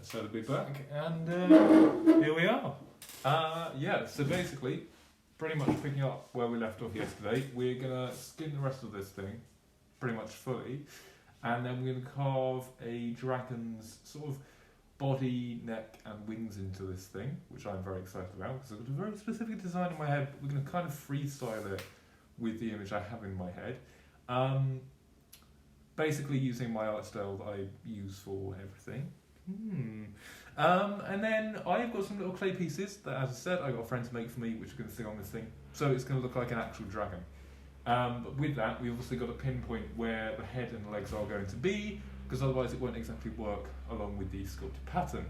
So to be back, and here we are. Yeah, so basically, pretty much picking up where we left off yesterday, we're gonna skin the rest of this thing, pretty much fully, and then we're gonna carve a dragon's sort of body, neck, and wings into this thing, which I'm very excited about because I've got a very specific design in my head. We're gonna kind of freestyle it with the image I have in my head. Basically using my art style that I use for everything. And then I've got some little clay pieces that, as I said, I got a friend to make for me, which are going to stick on this thing. So it's going to look like an actual dragon. But with that, we've obviously got to pinpoint where the head and the legs are going to be, because otherwise it won't exactly work along with the sculpted pattern.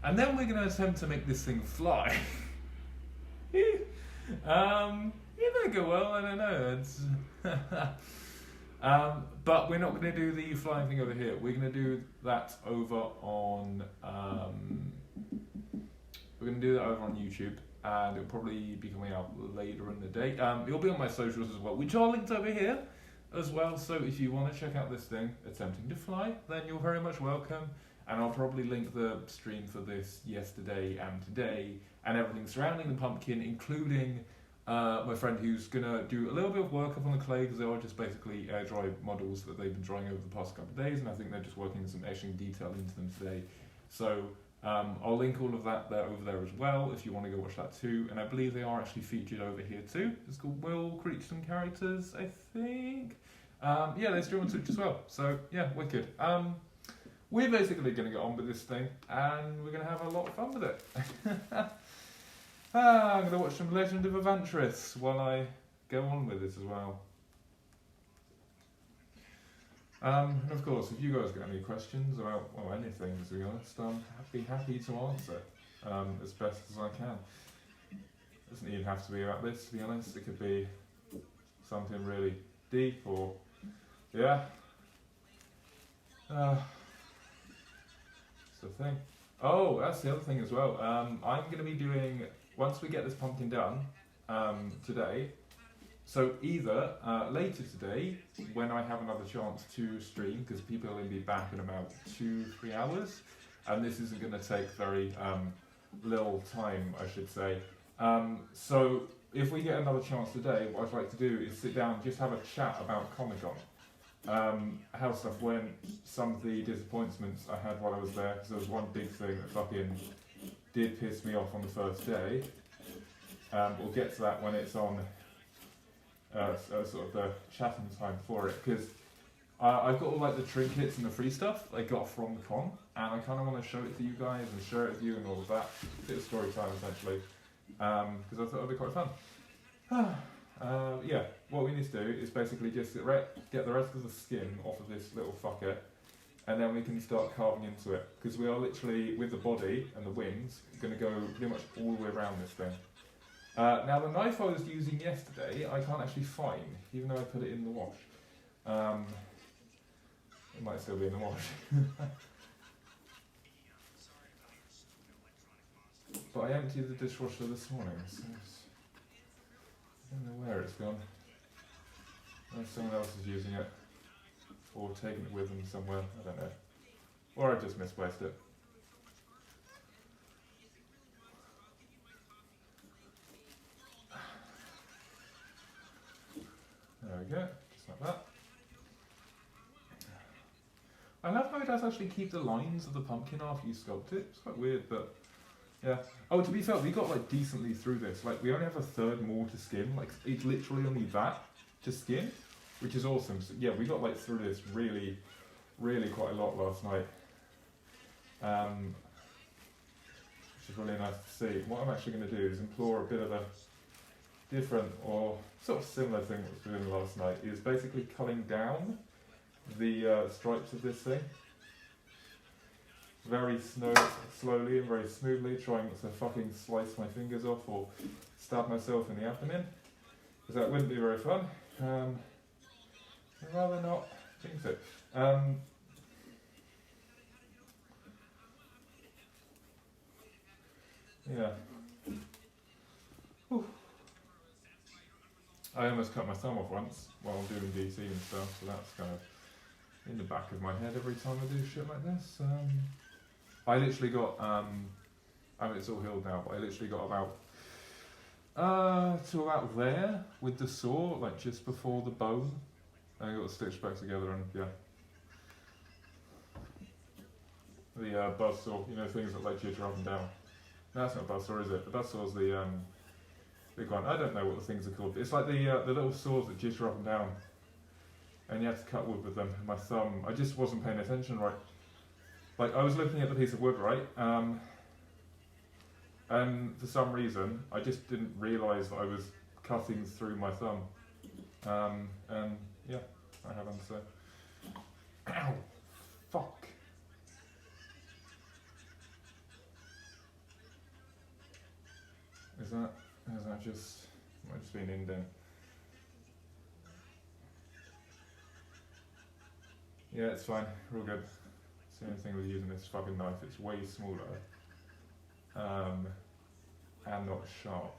And then we're going to attempt to make this thing fly. It might go well, I don't know. It's but we're not going to do the flying thing over here. We're going to do that over on. We're going to do that over on YouTube, and it'll probably be coming out later in the day. It'll be on my socials as well, which are linked over here as well. So if you want to check out this thing attempting to fly, then you're very much welcome. And I'll probably link the stream for this yesterday and today, and everything surrounding the pumpkin, including. My friend who's going to do a little bit of work up on the clay, because they are just basically air dry models that they've been drawing over the past couple of days, and I think they're just working some etching detail into them today. So I'll link all of that there over there as well if you want to go watch that too, and I believe they are actually featured over here too. It's called Will Creatures and Characters, I think. Yeah, they stream on Twitch as well, so yeah, wicked. We're basically going to get on with this thing, and we're going to have a lot of fun with it. I'm going to watch some Legend of Evantris while I go on with this as well. And of course, if you guys got any questions about, well, anything, to be honest, I'd be happy to answer as best as I can. It doesn't even have to be about this, to be honest. It could be something really deep or, yeah. It's the thing. Oh, that's the other thing as well. I'm going to be doing... Once we get this pumpkin done today, so either later today, when I have another chance to stream, because people will be back in about 2-3 hours, and this isn't going to take very little time, I should say. So if we get another chance today, what I'd like to do is sit down and just have a chat about Comic-Con. How stuff went, some of the disappointments I had while I was there, because there was one big thing that fucking did piss me off on the first day. We'll get to that when it's on sort of the chatting time for it, because I've got all like the trinkets and the free stuff I got from the con, and I kind of want to show it to you guys and share it with you and all of that. A bit of story time essentially, because I thought it'd be quite fun. Yeah, what we need to do is basically just get the rest of the skin off of this little fucker, and then we can start carving into it, because we are literally, with the body and the wings, going to go pretty much all the way around this thing. Now the knife I was using yesterday, I can't actually find, even though I put it in the wash. It might still be in the wash. But I emptied the dishwasher this morning, so I don't know where it's gone. Unless someone else is using it, or taking it with them somewhere, I don't know. Or I just misplaced it. There we go, just like that. I love how it does actually keep the lines of the pumpkin after you sculpt it. It's quite weird, but yeah. Oh, to be fair, we got like decently through this. Like, we only have a third more to skin. Like, it's literally only that to skin, which is awesome. So yeah, we got like through this really quite a lot last night, which is really nice to see. What I'm actually going to do is implore a bit of a different or sort of similar thing that was doing last night, is basically cutting down the stripes of this thing very slowly and very smoothly, trying not to fucking slice my fingers off or stab myself in the abdomen, because that wouldn't be very fun. I'd rather not think so. Yeah. Whew. I almost cut my thumb off once while doing DC and stuff, so that's kind of in the back of my head every time I do shit like this. I literally got, I mean it's all healed now, but I literally got about, to about there with the saw, like just before the bone. And I got it stitched back together and yeah. The buzzsaw, you know, things that like jitter up and down. No, that's not a buzzsaw, is it? The buzzsaw's the big one. I don't know what the things are called. It's like the little saws that jitter up and down. And you have to cut wood with them. My thumb, I just wasn't paying attention right. Like I was looking at the piece of wood, right? And for some reason, I just didn't realise that I was cutting through my thumb. And yeah, I haven't, so. Ow! Fuck! Is that just, might just be an indent. Yeah, it's fine, we're all good. It's the only thing with using this fucking knife, it's way smaller. And not sharp.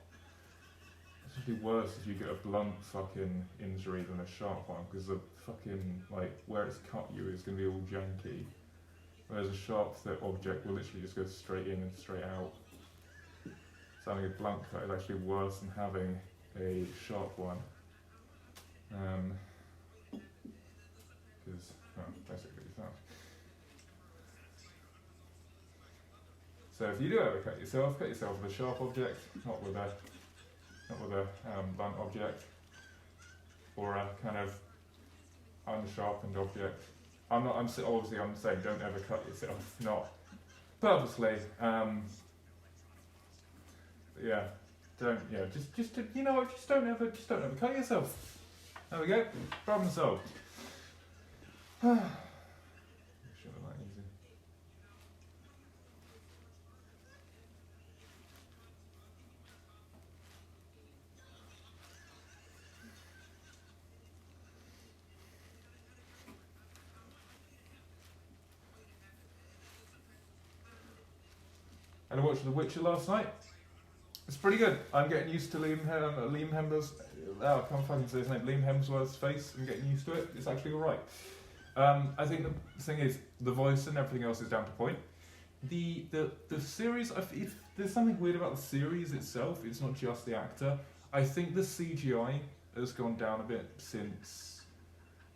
It's actually worse if you get a blunt fucking injury than a sharp one, because the fucking, like, where it's cut you is going to be all janky. Whereas a sharp object will literally just go straight in and straight out. So having a blunt cut is actually worse than having a sharp one. Because, well, basically it's that. So if you do ever cut yourself with a sharp object, not with a blunt object, or a kind of unsharpened object. I'm saying don't ever cut yourself, not purposely. Yeah, just you know what, just don't ever cut yourself. There we go, problem solved. Should have that easy. And I watched The Witcher last night. It's pretty good. I'm getting used to Liam Hemsworth's. I can't fucking say his name. Liam Hemsworth's face. I'm getting used to it. It's actually alright. I think the thing is, the voice and everything else is down to point. The series, if there's something weird about the series itself. It's not just the actor. I think the CGI has gone down a bit since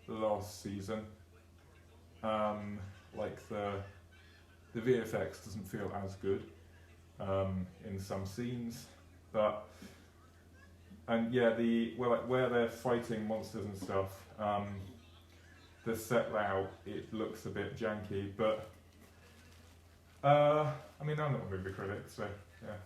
the last season. Like the VFX doesn't feel as good in some scenes, but and yeah, where they're fighting monsters and stuff. The set layout, it looks a bit janky, but I mean, I'm not a movie critic, so yeah.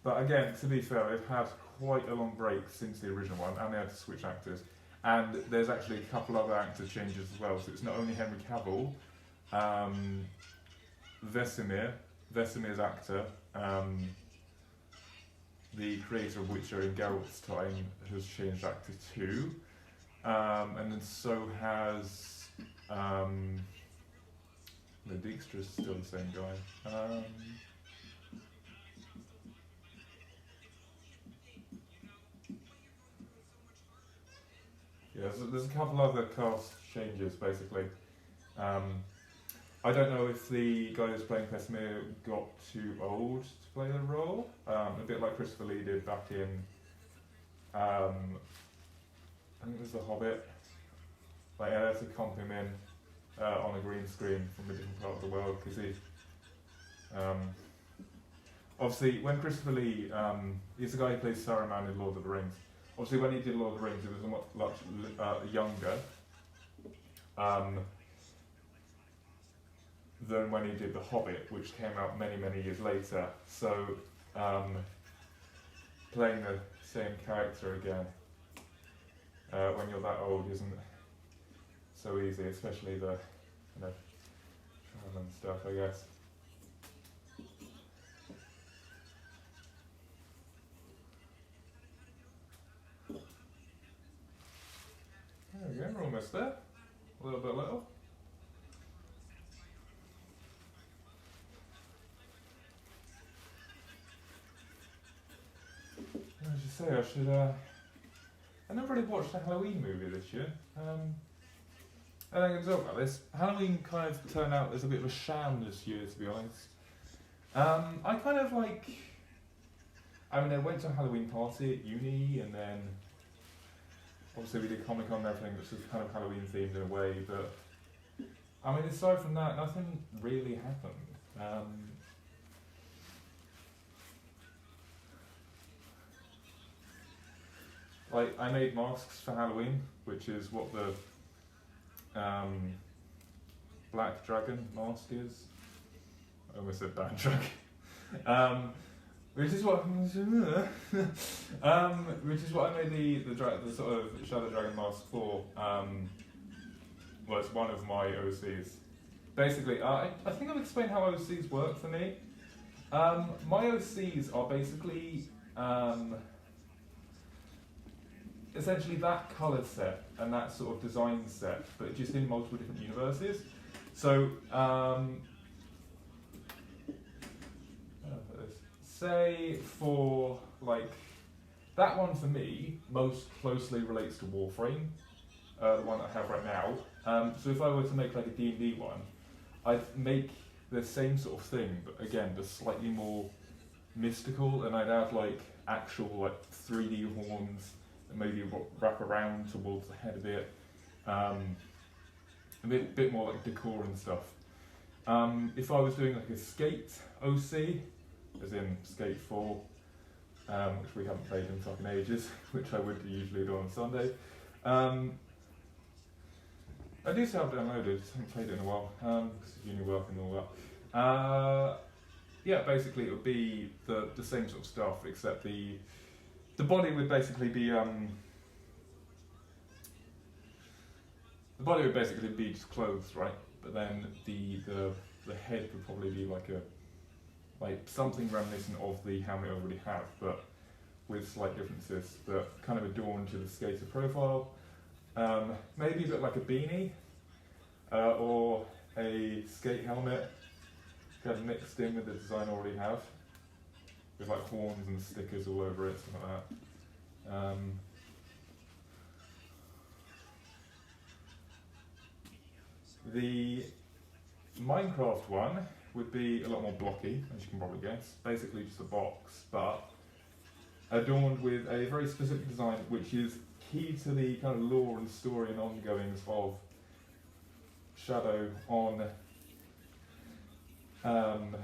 But again, to be fair, they've had quite a long break since the original one, and they had to switch actors. And there's actually a couple other actor changes as well, so it's not only Henry Cavill, Vesemir's actor, the creator of Witcher in Geralt's time, has changed actor too. And then so has the Dijkstra's still the same guy. Yeah, there's a couple other cast changes basically. I don't know if the guy who's playing Vesemir got too old to play the role. A bit like Christopher Lee did back in I think it was The Hobbit. Like, I had to comp him in on a green screen from a different part of the world, because he, obviously, when Christopher Lee, he's the guy who plays Saruman in Lord of the Rings. Obviously, when he did Lord of the Rings, he was much younger than when he did The Hobbit, which came out many, many years later. So, playing the same character again when you're that old isn't so easy, especially the and stuff, I guess. There we go, we're almost there. Little by little. As you say, I should. I never really watched a Halloween movie this year. And I'm going to talk about this. Halloween kind of turned out as a bit of a sham this year, to be honest. I kind of like... I mean, I went to a Halloween party at uni, and then obviously we did Comic-Con and everything, which was kind of Halloween themed in a way, but I mean, aside from that, nothing really happened. Like, I made masks for Halloween, which is what the black dragon mask is. I almost said bad dragon. Which is what which is what I made the sort of shadow dragon mask for. Was one of my OCs. Basically, I think I've explained how OCs work for me. My OCs are basically essentially that colour set and that sort of design set, but just in multiple different universes. So, say for like that one for me most closely relates to Warframe, the one that I have right now. So if I were to make like a D&D one, I'd make the same sort of thing, but again, just slightly more mystical, and I'd add like actual like 3D horns and maybe wrap around towards the head a bit. A bit more like decor and stuff. If I was doing like a skate OC, as in Skate 4, which we haven't played in fucking ages, which I would usually do on Sunday. I do still have it downloaded, haven't played it in a while, because of uni work and all that. Yeah, basically it would be the same sort of stuff, except the body would basically be just clothes, right? But then the head would probably be like something reminiscent of the helmet I already have, but with slight differences that kind of adorn to the skater profile. Maybe a bit like a beanie, or a skate helmet, kind of mixed in with the design I already have, with like horns and stickers all over it, something like that. The Minecraft one would be a lot more blocky, as you can probably guess. Basically just a box, but adorned with a very specific design, which is key to the kind of lore and story and ongoings of Shadow on the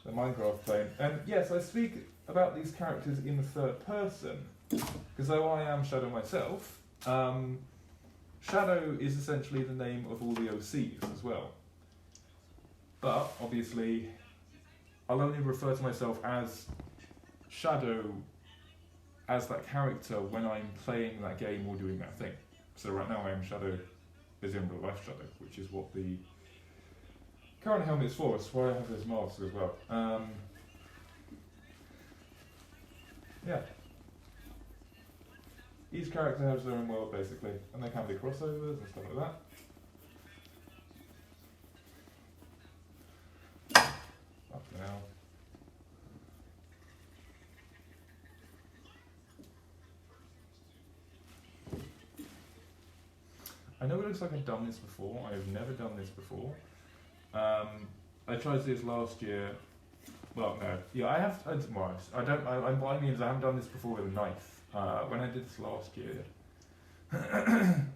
Minecraft plane. And yes, I speak about these characters in the third person, because though I am Shadow myself, Shadow is essentially the name of all the OCs as well. But obviously, I'll only refer to myself as Shadow as that character when I'm playing that game or doing that thing. So right now I am Shadow as in real life Shadow, which is what the current helmet is for. That's why I have this mask as well. Yeah. Each character has their own world basically, and there can be crossovers and stuff like that. Up now. I know it looks like I've done this before. I have never done this before. I tried this last year. Well, no. Yeah, I have. Well, what I mean is I haven't done this before with a knife. When I did this last year,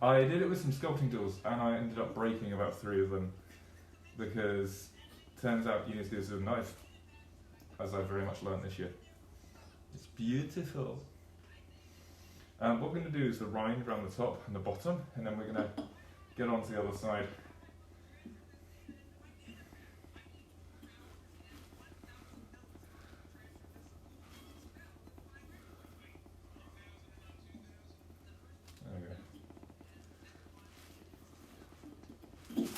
I did it with some sculpting tools, and I ended up breaking about 3 of them because turns out you need to do this with a knife, as I very much learned this year. It's beautiful. What we're going to do is the rind around the top and the bottom, and then we're going to get on to the other side. There we go.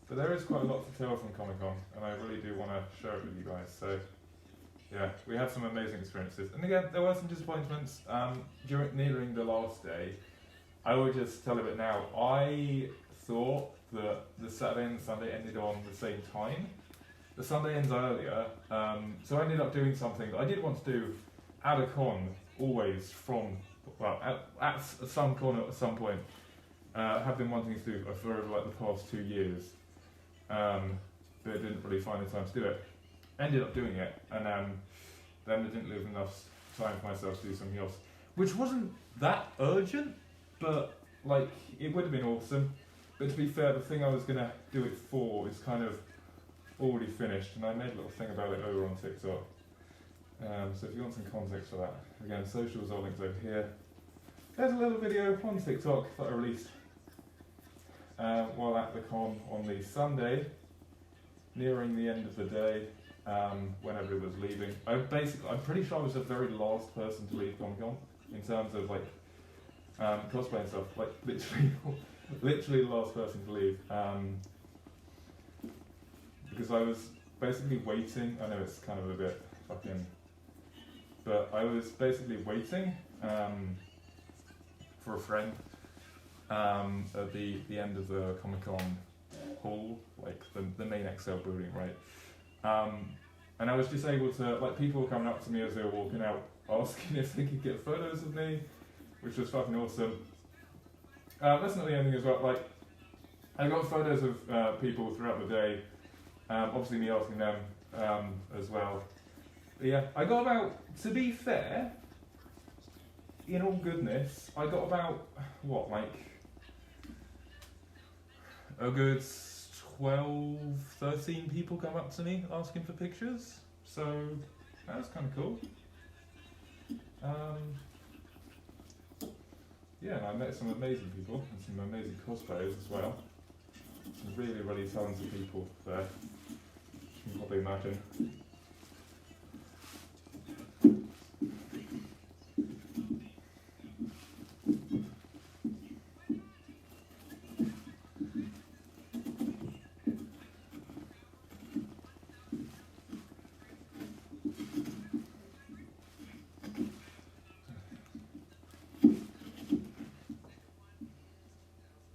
But there is quite a lot to tell from Comic-Con, and I really do want to share it with you guys. So yeah, we had some amazing experiences. And again, there were some disappointments nearing the last day. I will just tell a bit now. I thought that the Saturday and the Sunday ended on the same time. The Sunday ends earlier, so I ended up doing something that I did want to do at a con, always from, well, at some con at some point. Have been wanting to do for over like the past 2 years, but didn't really find the time to do it. Ended up doing it, and then I didn't leave enough time for myself to do something else, which wasn't that urgent, but like it would have been awesome. But to be fair, the thing I was gonna do it for is kind of already finished, and I made a little thing about it over on TikTok. So if you want some context for that, again, socials are linked over here. There's a little video on TikTok that I released while at the con on the Sunday, nearing the end of the day, when everyone was leaving. I'm pretty sure I was the very last person to leave Comic-Con in terms of like cosplay and stuff. Like literally the last person to leave. Because I was basically waiting. I know it's kind of a bit fucking, but I was basically waiting for a friend at the end of the Comic-Con hall, like the main XL building, right? And I was just able to, like, people were coming up to me as they were walking out, asking if they could get photos of me, which was fucking awesome. That's not the only thing as well. Like, I got photos of people throughout the day. Obviously me asking them as well. But yeah, I got about, to be fair, in all goodness, I got about, what, like, a good 12, 13 people come up to me asking for pictures. So, that was kind of cool. Yeah, and I met some amazing people and some amazing cosplayers as well. Some really, really talented people there. You can probably imagine.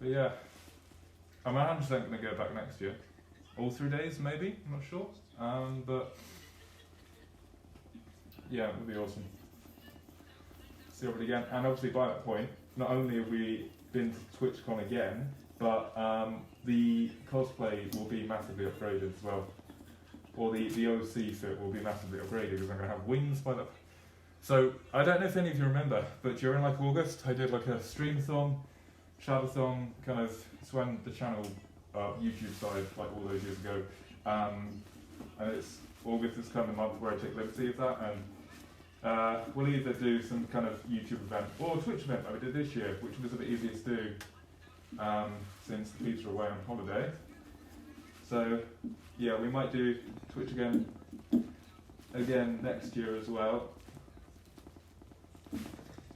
But yeah, I'm 100% going to go back next year. All 3 days, maybe, I'm not sure. But yeah, it would be awesome. See everybody again. And obviously by that point, not only have we been to TwitchCon again, but the cosplay will be massively upgraded as well. Or the OC fit will be massively upgraded because I'm going to have wings by that. So, I don't know if any of you remember, but during like August, I did like a stream-thon, shadow-thon, kind of, it's when the channel YouTube started like all those years ago. And it's August is kind of the month where I take liberty of that, and we'll either do some kind of YouTube event or a Twitch event that we did this year, which was a bit easier to do since the peeps are away on holiday. So yeah, we might do Twitch again next year as well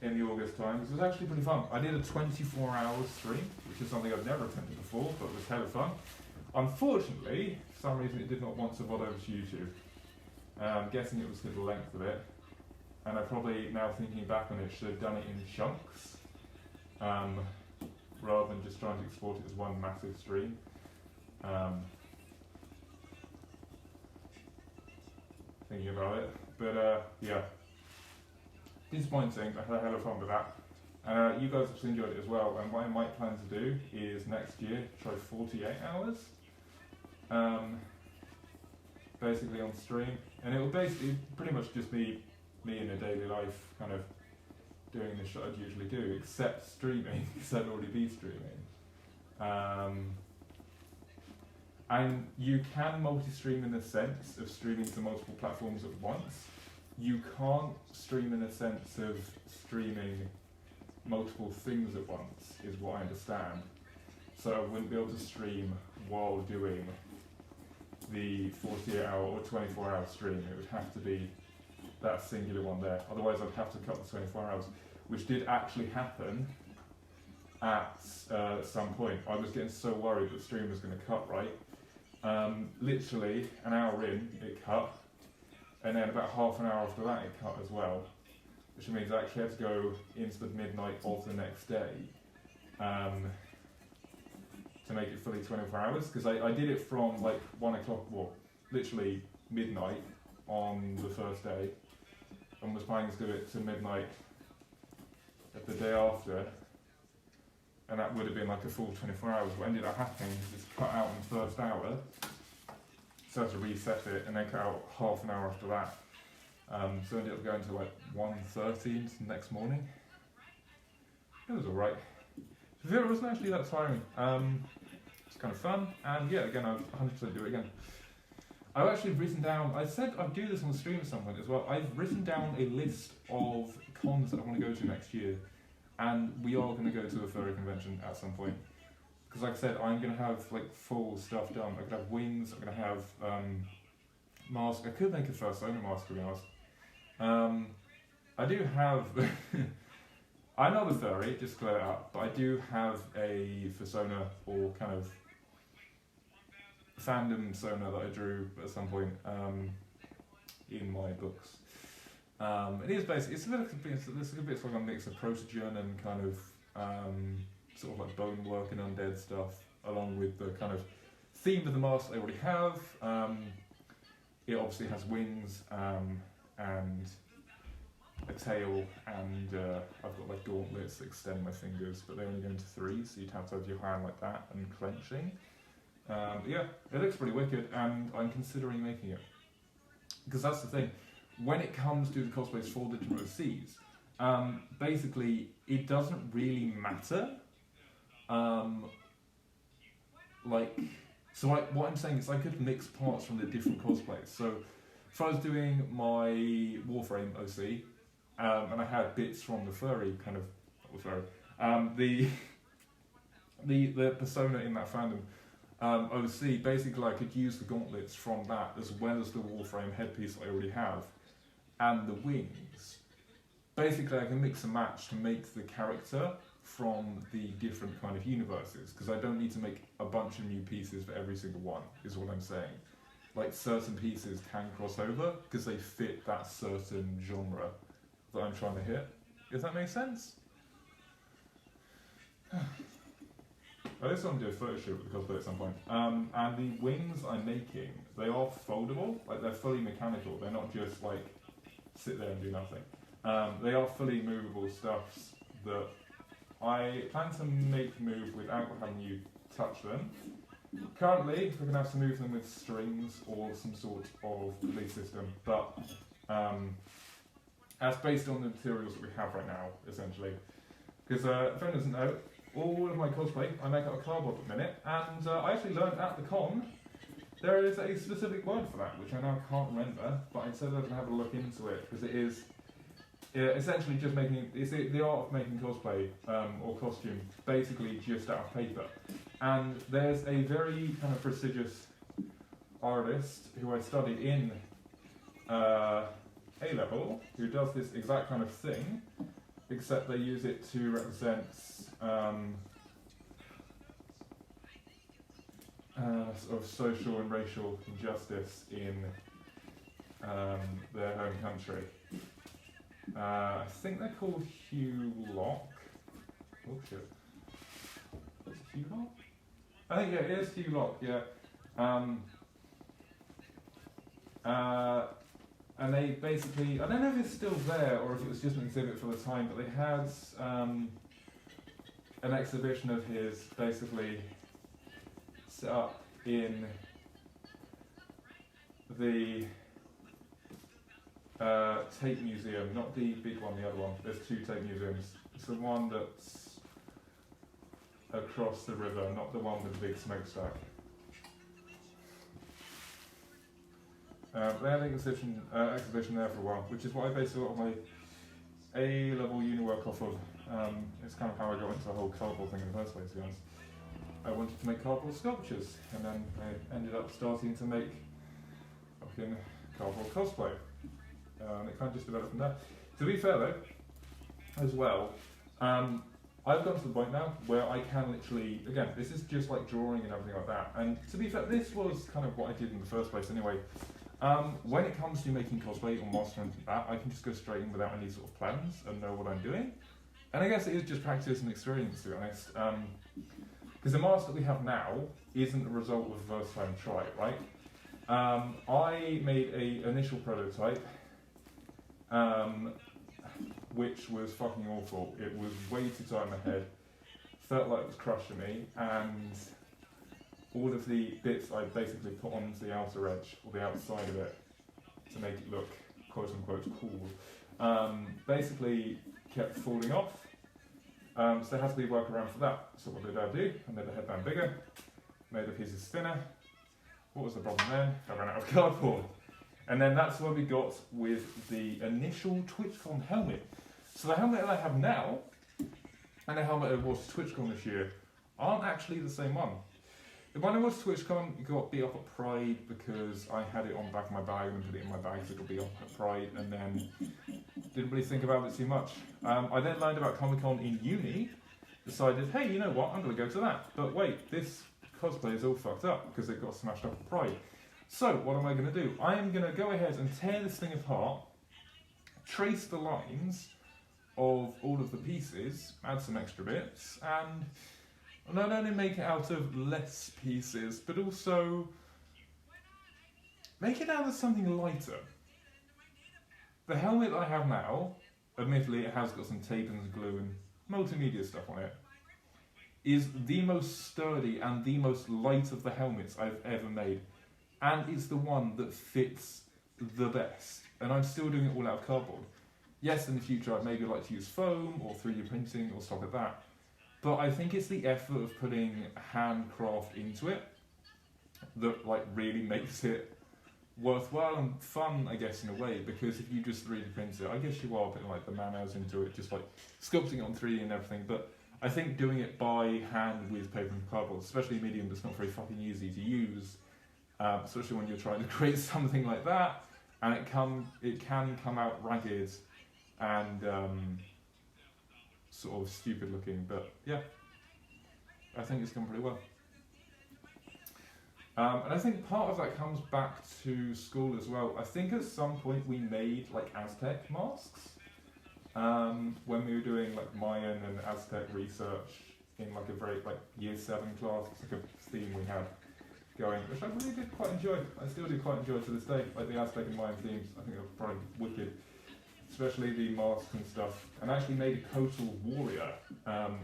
in the August time. It was actually pretty fun. I did a 24-hour stream, which is something I've never attempted before, but it was hella fun. Unfortunately, for some reason it did not want to VOD over to YouTube. I'm guessing it was because of the length of it. And I probably, now thinking back on it, should have done it in chunks, rather than just trying to export it as one massive stream. Thinking about it. But yeah, disappointing. I had a hell of fun with that. And you guys have enjoyed it as well. And what I might plan to do is next year try 48 hours. Basically on stream. And it will basically pretty much just be me in a daily life kind of doing the shit I'd usually do, except streaming, because I'd already be streaming. And you can multi-stream in the sense of streaming to multiple platforms at once. You can't stream in the sense of streaming multiple things at once, is what I understand. So I wouldn't be able to stream while doing the 48-hour or 24-hour stream. It would have to be that singular one there. Otherwise I'd have to cut the 24 hours, which did actually happen at some point. I was getting so worried that the stream was going to cut, right? Literally an hour in, it cut, and then about half an hour after that it cut as well, which means I actually had to go into the midnight of the next day to make it fully 24 hours, because I did it from like 1 o'clock, well, literally midnight on the first day, and was planning to do it to midnight at the day after, and that would have been like a full 24 hours. What ended up happening is it's cut out in the first hour, so I had to reset it and then cut out half an hour after that. So I ended up going to like 1:30 the next morning. It was alright. So it wasn't actually that tiring. It's kind of fun, and yeah, again, I'd 100% do it again. I've actually written down, I said I'd do this on the stream at some point as well. I've written down a list of cons that I want to go to next year, and we are going to go to a furry convention at some point. Because like I said, I'm going to have like full stuff done. I could have wings, I'm going to have mask. I could make a fursona mask, to be honest. I do have, I'm not a furry, just to clear it up, but I do have a fursona or kind of fandom sona that I drew at some point in my books. It is basically, it's a bit like a mix of protogen and kind of sort of like bone work and undead stuff, along with the kind of theme of the mask I already have. It obviously has wings and a tail, and I've got like gauntlets that extend my fingers, but they only go into 3, so you'd have to have your hand like that and clenching. Yeah, it looks pretty wicked, and I'm considering making it. Because that's the thing, when it comes to the cosplays for the different OCs, basically it doesn't really matter. What I'm saying is I could mix parts from the different cosplays. So if I was doing my Warframe OC, and I had bits from the furry kind of, the persona in that fandom, OC, basically I could use the gauntlets from that as well as the Warframe headpiece I already have, and the wings. Basically I can mix and match to make the character from the different kind of universes, because I don't need to make a bunch of new pieces for every single one, is what I'm saying. Like certain pieces can cross over, because they fit that certain genre that I'm trying to hit. Does that make sense? I just want to do a photo shoot with the cosplay at some point. And the wings I'm making, they are foldable, like they're fully mechanical. They're not just like sit there and do nothing. They are fully movable stuffs that I plan to make move without having you touch them. Currently, we're going to have to move them with strings or some sort of release system, but that's based on the materials that we have right now, essentially. Because if anyone doesn't know, all of my cosplay I make out of cardboard at the minute, and I actually learned at the con there is a specific word for that, which I now can't remember, but I said I was going to have a look into it, because it is essentially just making, it's the art of making cosplay or costume basically just out of paper. And there's a very kind of prestigious artist who I studied in A-level who does this exact kind of thing, except they use it to represent sort of social and racial injustice in their home country. I think they're called Hugh Locke. Oh shit. Is it Hugh Locke? I think, yeah, it is Hugh Locke, yeah. And they basically, I don't know if it's still there or if it was just an exhibit for the time, but they had an exhibition of his basically set up in the Tate Museum, not the big one, the other one. There's 2 Tate Museums. It's the one that's across the river, not the one with the big smokestack. They had an exhibition there for a while, which is what I based a lot of my A-level uni work off of. It's kind of how I got into the whole cardboard thing in the first place, to be honest. I wanted to make cardboard sculptures, and then I ended up starting to make fucking cardboard cosplay. And it kind of just developed from there. To be fair though, as well, I've got to the point now where I can literally, again, this is just like drawing and everything like that. And to be fair, this was kind of what I did in the first place anyway. When it comes to making cosplay or monster and that, I can just go straight in without any sort of plans and know what I'm doing. And I guess it is just practice and experience, to be honest. Because the mask that we have now isn't the result of the first time try, right? I made an initial prototype, which was fucking awful. It was way too tight in my head. felt like it was crushing me, and all of the bits I basically put onto the outer edge, or the outside of it, to make it look quote unquote cool, basically kept falling off. So there has to be a workaround for that. So what did I do? I made the headband bigger, made the pieces thinner. What was the problem then? I ran out of cardboard. And then that's what we got with the initial TwitchCon helmet. So the helmet that I have now, and the helmet I wore to TwitchCon this year, aren't actually the same one. The one I wore to TwitchCon got beat up at Pride because I had it on the back of my bag and put it in my bag, so it got beat up at Pride, and then didn't really think about it too much. I then learned about Comic-Con in uni, decided, hey, you know what, I'm going to go to that. But wait, this cosplay is all fucked up because it got smashed up at Pride. So what am I going to do? I am going to go ahead and tear this thing apart, trace the lines of all of the pieces, add some extra bits, and not only make it out of less pieces, but also make it out of something lighter. The helmet I have now, admittedly it has got some tape and some glue and multimedia stuff on it, is the most sturdy and the most light of the helmets I've ever made. And it's the one that fits the best. And I'm still doing it all out of cardboard. Yes, in the future I'd maybe like to use foam or 3D printing or stuff like that. But I think it's the effort of putting handcraft into it that like really makes it worthwhile and fun, I guess, in a way. Because if you just 3D print it, I guess you are putting like the man-hours into it, just like sculpting it on 3D and everything. But I think doing it by hand with paper and cardboard, especially medium, that's not very fucking easy to use. Especially when you're trying to create something like that, and it can come out ragged and sort of stupid looking, but yeah, I think it's gone pretty well. And I think part of that comes back to school as well. I think at some point we made like Aztec masks when we were doing like Mayan and Aztec research in like a very like year 7 class. It's like a theme we had going, which I really did quite enjoy. I still do quite enjoy to this day, like the Aztec and Mayan themes. I think they're probably wicked, especially the masks and stuff. And I actually made a Kotal warrior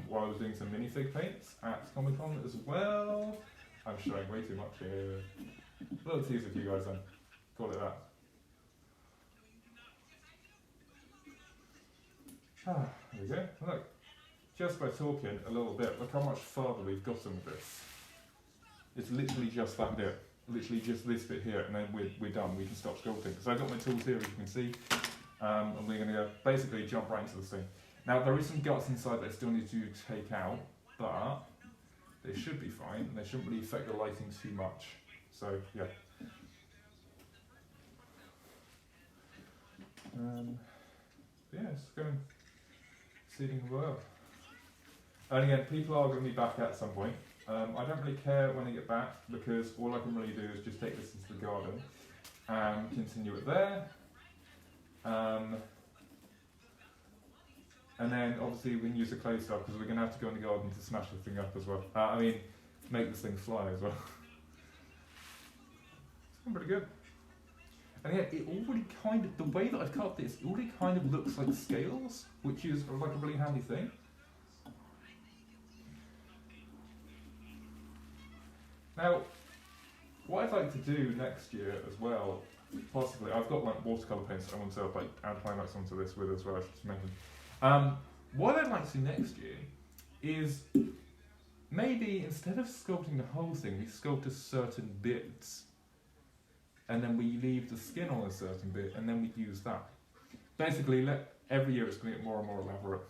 while I was doing some minifig paints at Comic-Con as well. I'm showing way too much here. A little teaser for you guys then. Call it that. There we go. Look, just by talking a little bit, look how much farther we've gotten with this. It's literally just that bit, literally just this bit here, and then we're done. We can stop sculpting. So I've got my tools here, as you can see, and we're going to basically jump right into this thing. Now there is some guts inside that I still need to take out, but they should be fine. They shouldn't really affect the lighting too much. So yeah. Yeah, it's going seeding well. And again, people are going to be back at some point. I don't really care when I get back because all I can really do is just take this into the garden and continue it there. And then obviously we can use the clay stuff because we're going to have to go in the garden to smash the thing up as well. I mean, make this thing fly as well. It's been pretty good. And yeah, it already kind of, the way that I've cut this, it already kind of looks like scales, which is like a really handy thing. Now, what I'd like to do next year as well, possibly, I've got like watercolour paints I want to like add climax onto this with as well, I should just mention. What I'd like to do next year is maybe instead of sculpting the whole thing, we sculpt a certain bits, and then we leave the skin on a certain bit, and then we use that. Basically, every year it's going to get more and more elaborate.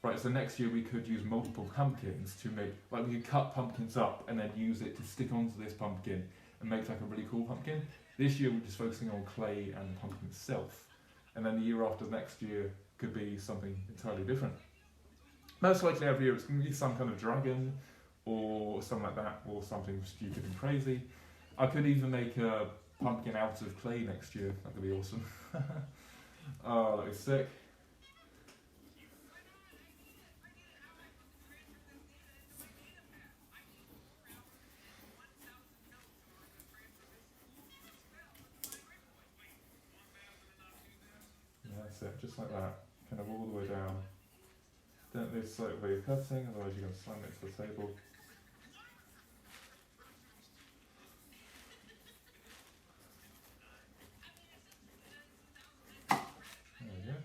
Right, so next year we could use multiple pumpkins to make, like we could cut pumpkins up and then use it to stick onto this pumpkin and make like a really cool pumpkin. This year we're just focusing on clay and the pumpkin itself. And then the year after next year could be something entirely different. Most likely every year it's going to be some kind of dragon or something like that, or something stupid and crazy. I could even make a pumpkin out of clay next year, that could be awesome. Oh, that is sick. That's it, just like that, kind of all the way down Don't lose sight of where you're cutting, otherwise you're going to slam it to the table. There we go.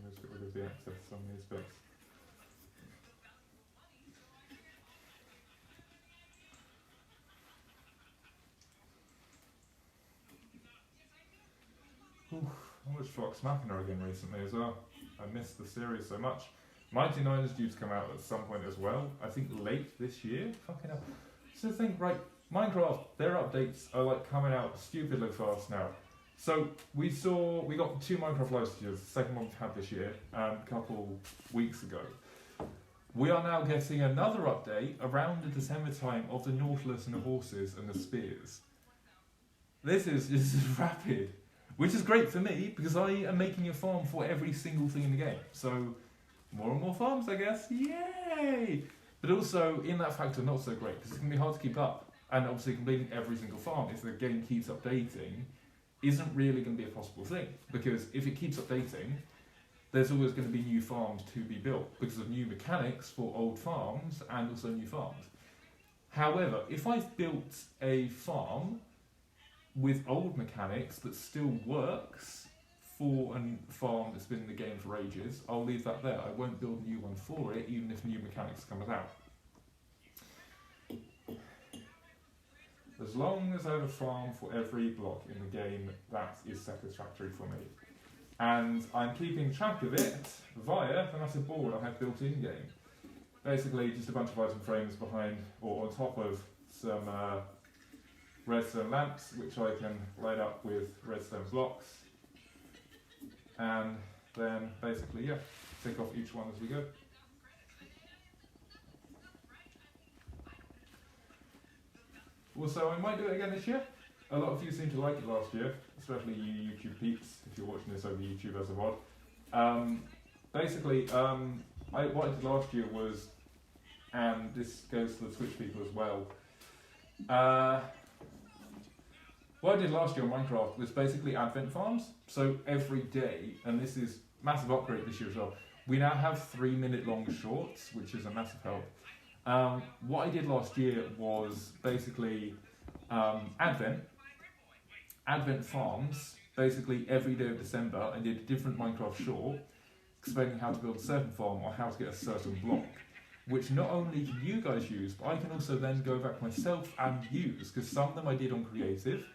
Let's get rid of the excess on these bits. I watched Fox Machina again recently as well. I missed the series so much. Mighty 9 is due to come out at some point as well. I think late this year. Fucking hell. So think, right, Minecraft, their updates are like coming out stupidly fast now. So we got 2 Minecraft live studios, the second one we've had this year, a couple weeks ago. We are now getting another update around the December time of the Nautilus and the horses and the spears. This is rapid. Which is great for me, because I am making a farm for every single thing in the game. So, more and more farms, I guess. Yay! But also, in that factor, not so great, because it's going to be hard to keep up. And obviously, completing every single farm, if the game keeps updating, isn't really going to be a possible thing. Because if it keeps updating, there's always going to be new farms to be built, because of new mechanics for old farms, and also new farms. However, if I've built a farm with old mechanics that still works for a farm that's been in the game for ages, I'll leave that there. I won't build a new one for it, even if new mechanics come out. As long as I have a farm for every block in the game, that is satisfactory for me. And I'm keeping track of it via the massive board I have built in-game. Basically, just a bunch of item frames behind, or on top of some redstone lamps, which I can light up with redstone blocks, and then basically, yeah, tick off each one as we go. Also, I might do it again this year. A lot of you seem to like it last year, especially you YouTube peeps, if you're watching this over YouTube as a VOD. Basically, what I did last year was, and this goes to the Twitch people as well, what I did last year on Minecraft was basically advent farms. So every day, and this is massive upgrade this year as well, we now have 3-minute long shorts, which is a massive help. What I did last year was basically advent farms. Basically every day of December I did a different Minecraft short explaining how to build a certain farm or how to get a certain block, which not only can you guys use, but I can also then go back myself and use, because some of them I did on creative,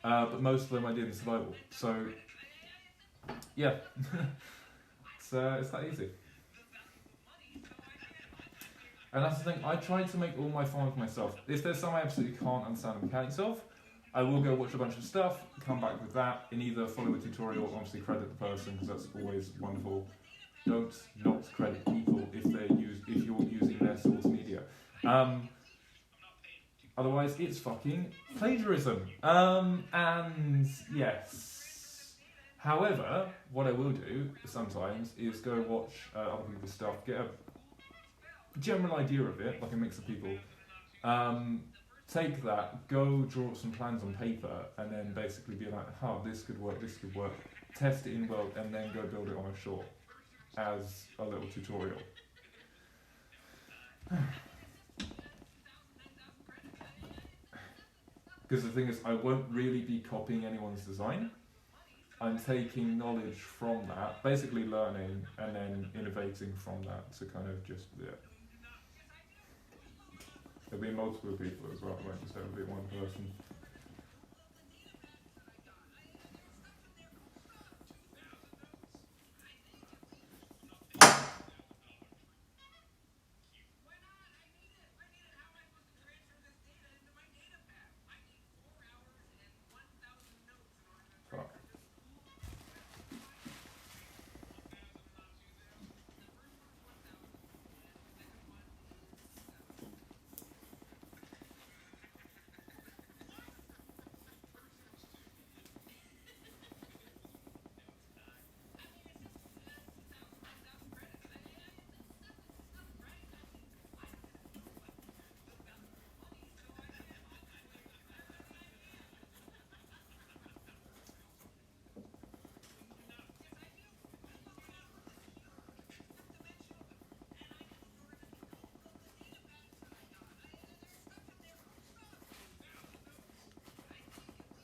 but most of them I did in survival. So, yeah, it's that easy. And that's the thing, I tried to make all my farms myself. If there's some I absolutely can't understand the mechanics of, I will go watch a bunch of stuff, come back with that, and either follow a tutorial or obviously credit the person, because that's always wonderful. Don't not credit people if you're using their source media. Otherwise, it's fucking plagiarism. And yes. However, what I will do sometimes is go watch other people's stuff, get a general idea of it, like a mix of people. Take that, go draw some plans on paper, and then basically be like, oh, this could work, test it in world, and then go build it on a short as a little tutorial. Because the thing is, I won't really be copying anyone's design. I'm taking knowledge from that, basically learning, and then innovating from that to kind of just, yeah. There'll be multiple people as well, it won't just ever be one person.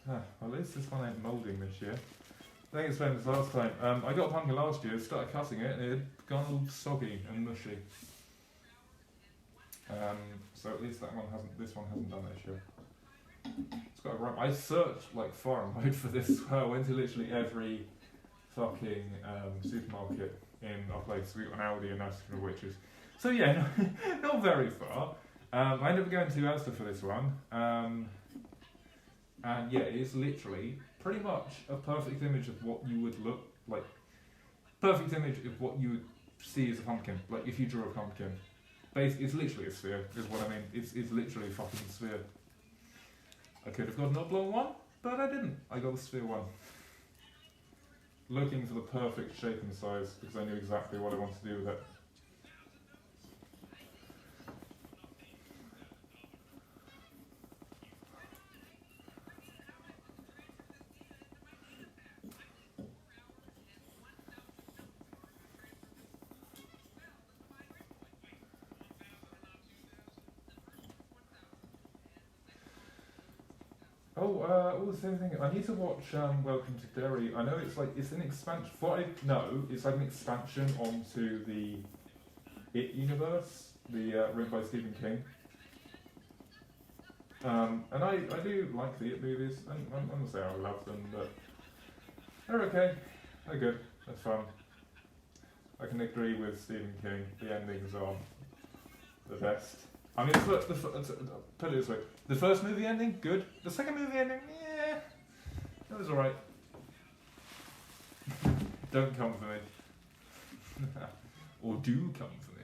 Well, at least this one ain't moulding this year. I think it's same as last time. I got a pumpkin last year, started cutting it, and it had gone all soggy and mushy. So at least this one hasn't done it this year. It's got a right. I searched like far and wide for this. I went to literally every fucking supermarket in our place. We got an Aldi and Aston Witches. So yeah, not very far. I ended up going to Asda for this one. And yeah, it's literally pretty much a perfect image of what you would look like. Perfect image of what you would see as a pumpkin. Like if you drew a pumpkin. Basically, it's literally a sphere, is what I mean. It's literally a fucking sphere. I could have got an oblong one, but I didn't. I got the sphere one. Looking for the perfect shape and size, because I knew exactly what I wanted to do with it. Oh, the same thing. I need to watch Welcome to Derry. I know it's an expansion. What I know, it's like an expansion onto the It universe, written by Stephen King. And I do like the It movies. I'm gonna say I love them, but they're okay. They're good. They're fun. I can agree with Stephen King. The endings are the best. I mean, put it this way: the first movie ending, good. The second movie ending, yeah, it was alright. Don't come for me, or do come for me.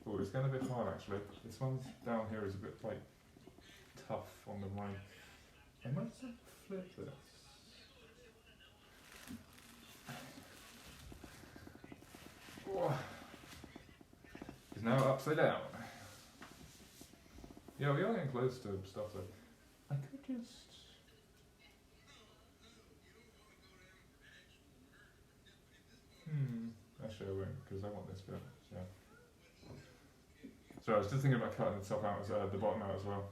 Oh, it's going to be hard actually. This one down here is a bit like tough on the right. I might just flip this. Oh. It's now upside down. Yeah, we are getting close to stuff though. I could just... Actually I won't, because I want this bit, yeah. So I was just thinking about cutting the top out, the bottom out as well.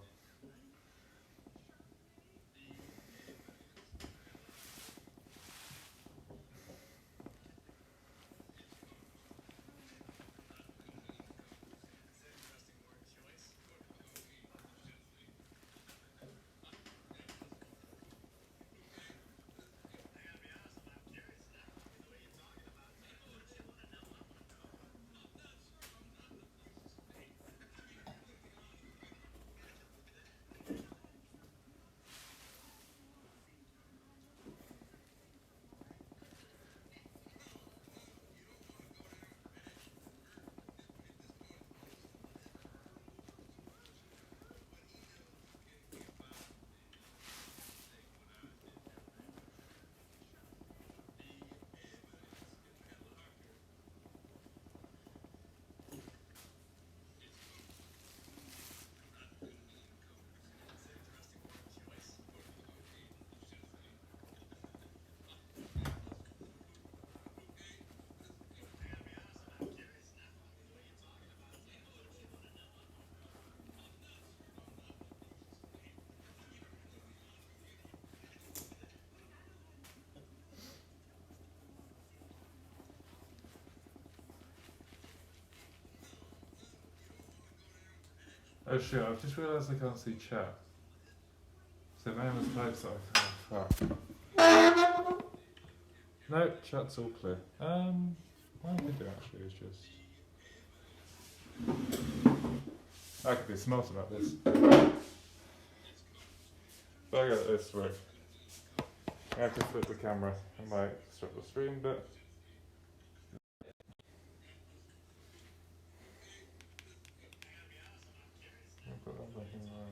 Oh shit, I've just realised I can't see chat. So if anyone's played so oh fuck. No, chat's all clear. What I could do actually is just I could be smart about this. So I got this way. I have to flip the camera. I might stop the stream but I'll put that back in there.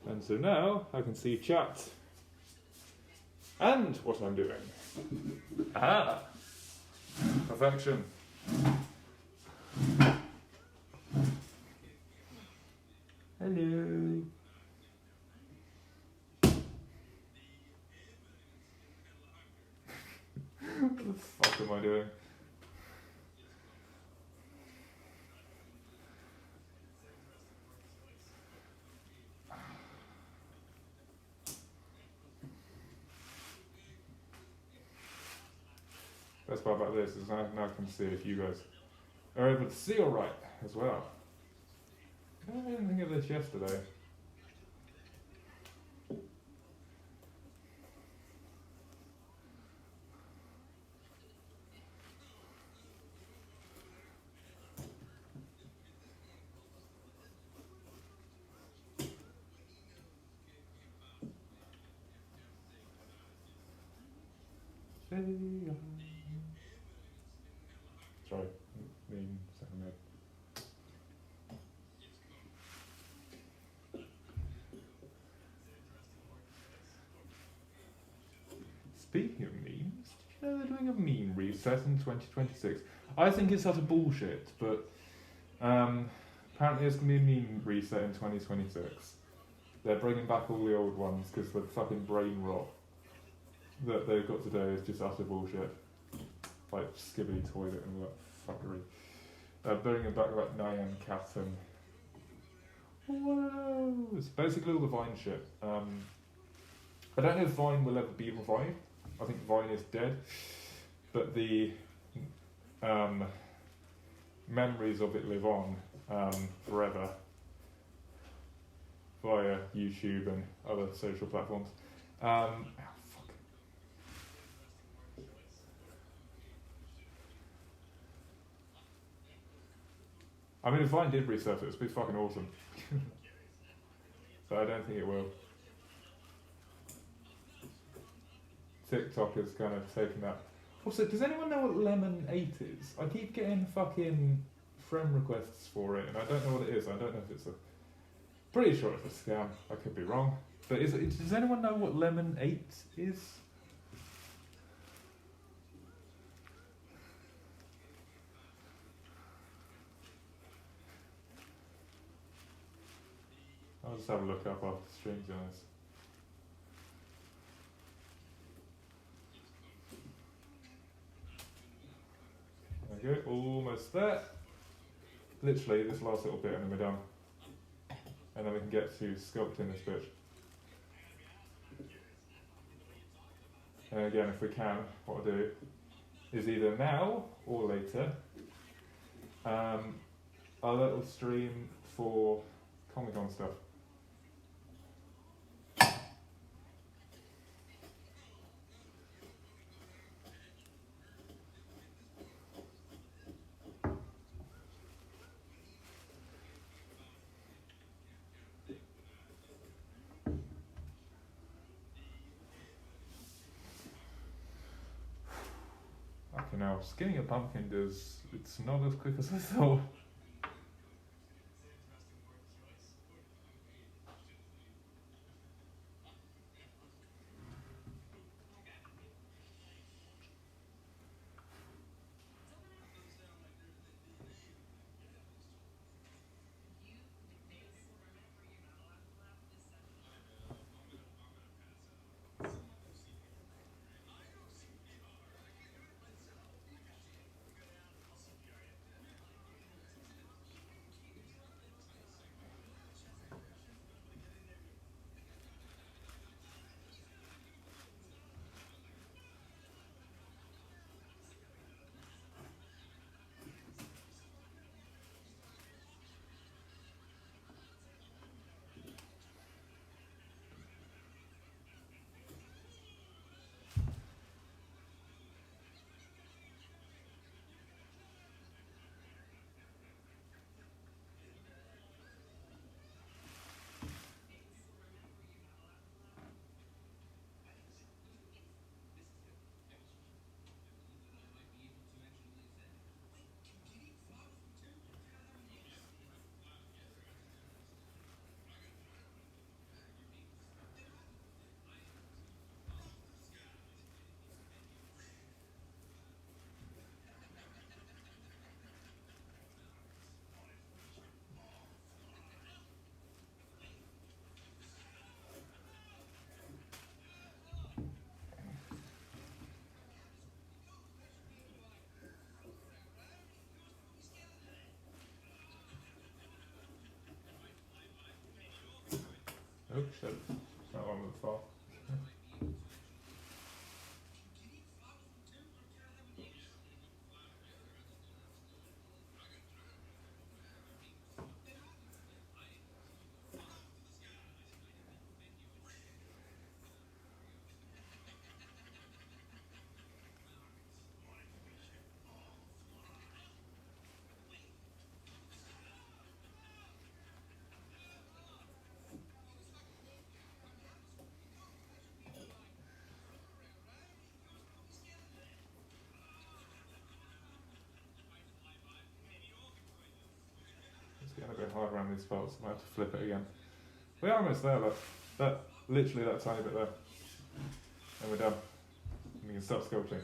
And so now I can see chat and what I'm doing. Ah! Perfection. Hello. What the fuck am I doing? Best part about this is I now can see if you guys are able to see alright as well. I didn't think of this yesterday. Sorry, second note. Speaking of memes, did you know they're doing a meme reset in 2026? I think it's utter bullshit, but apparently there's going to be a meme reset in 2026. They're bringing back all the old ones because the fucking brain rot that they've got today is just utter bullshit. Like Skibbity Toilet and all that fuckery. Bringing back like Nyan Cat and whoa! It's basically all the Vine shit. I don't know if Vine will ever be revived. I think Vine is dead. But the memories of it live on forever via YouTube and other social platforms. I mean, if Vine did resurface, it'd be fucking awesome. But I don't think it will. TikTok has kind of taken that. Also, does anyone know what Lemon 8 is? I keep getting fucking friend requests for it, and I don't know what it is. I don't know if it's a... Pretty sure it's a scam. I could be wrong. But does anyone know what Lemon 8 is? I'll just have a look up after the stream's honest. There we go, almost there. Literally this last little bit and then we're done. And then we can get to sculpting this bitch. And again, if we can, what I'll do is either now or later a little stream for Comic-Con stuff. Now, skinning a pumpkin it's not as quick as I thought. Oh shit, that one was far. It's getting a bit hard around these spots, I might have to flip it again. We are almost there, look. Literally that tiny bit there. And we're done. And we can start sculpting.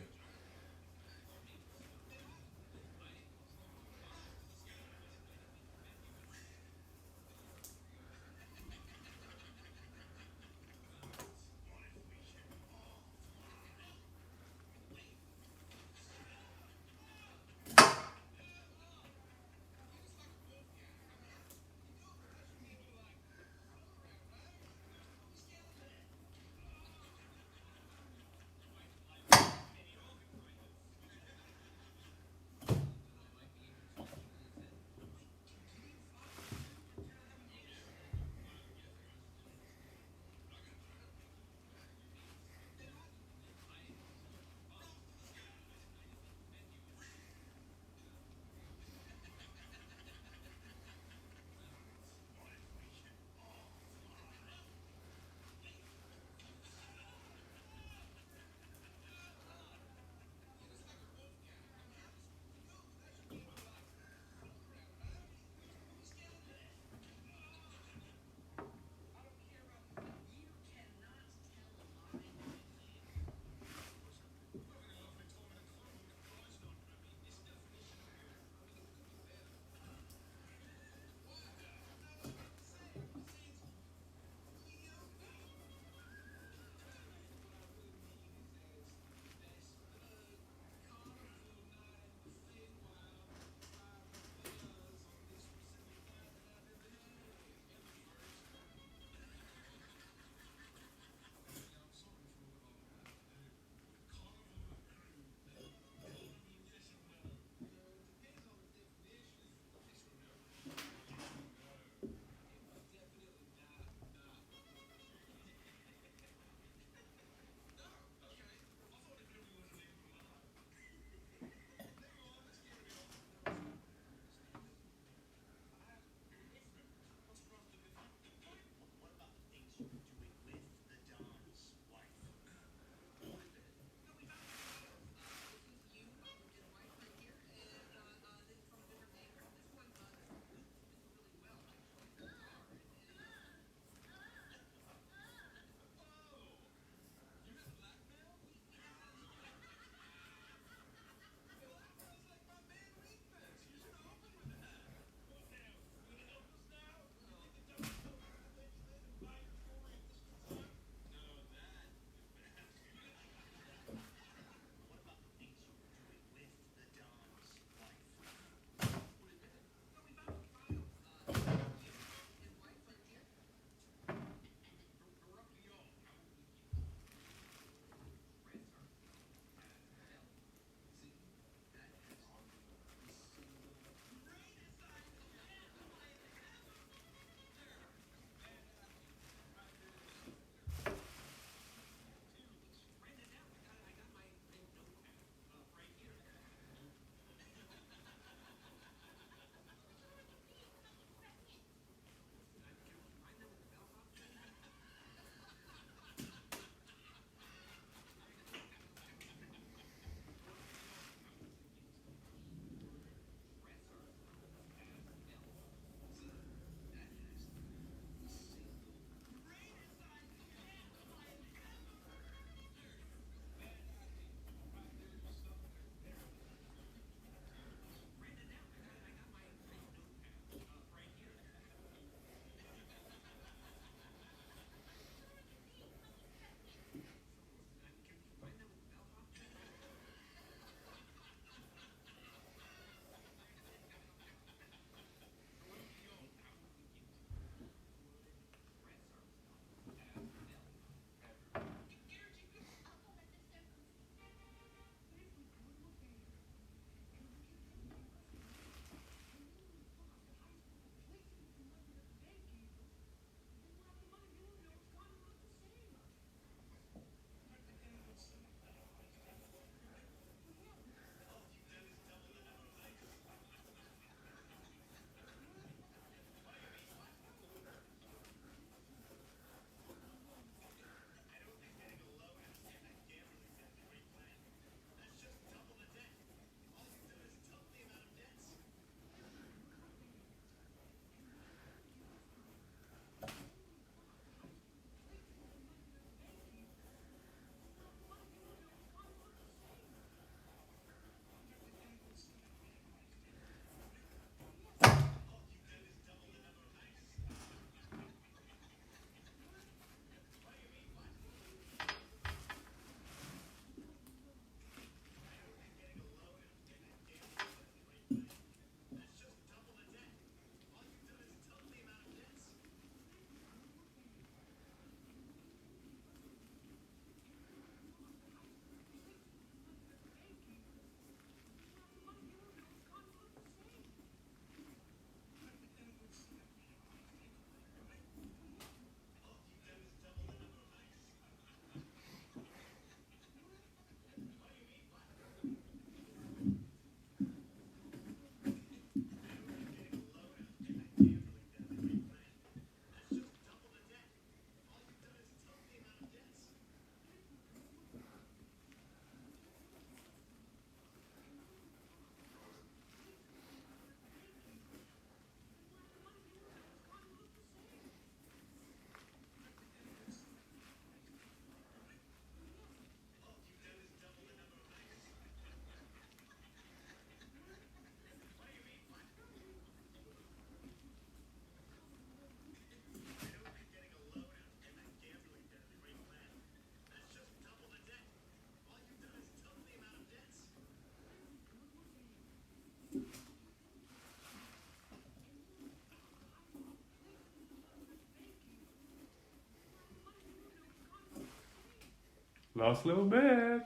Last little bit.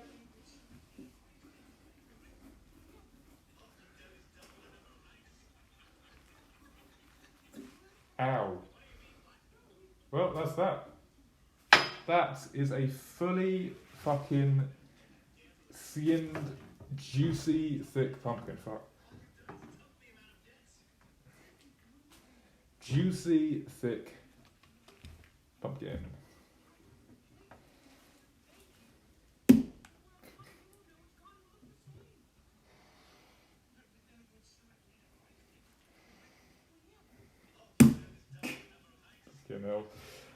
Ow. Well, that's that. That is a fully fucking skinned, juicy, thick pumpkin. Fuck. Juicy, thick pumpkin.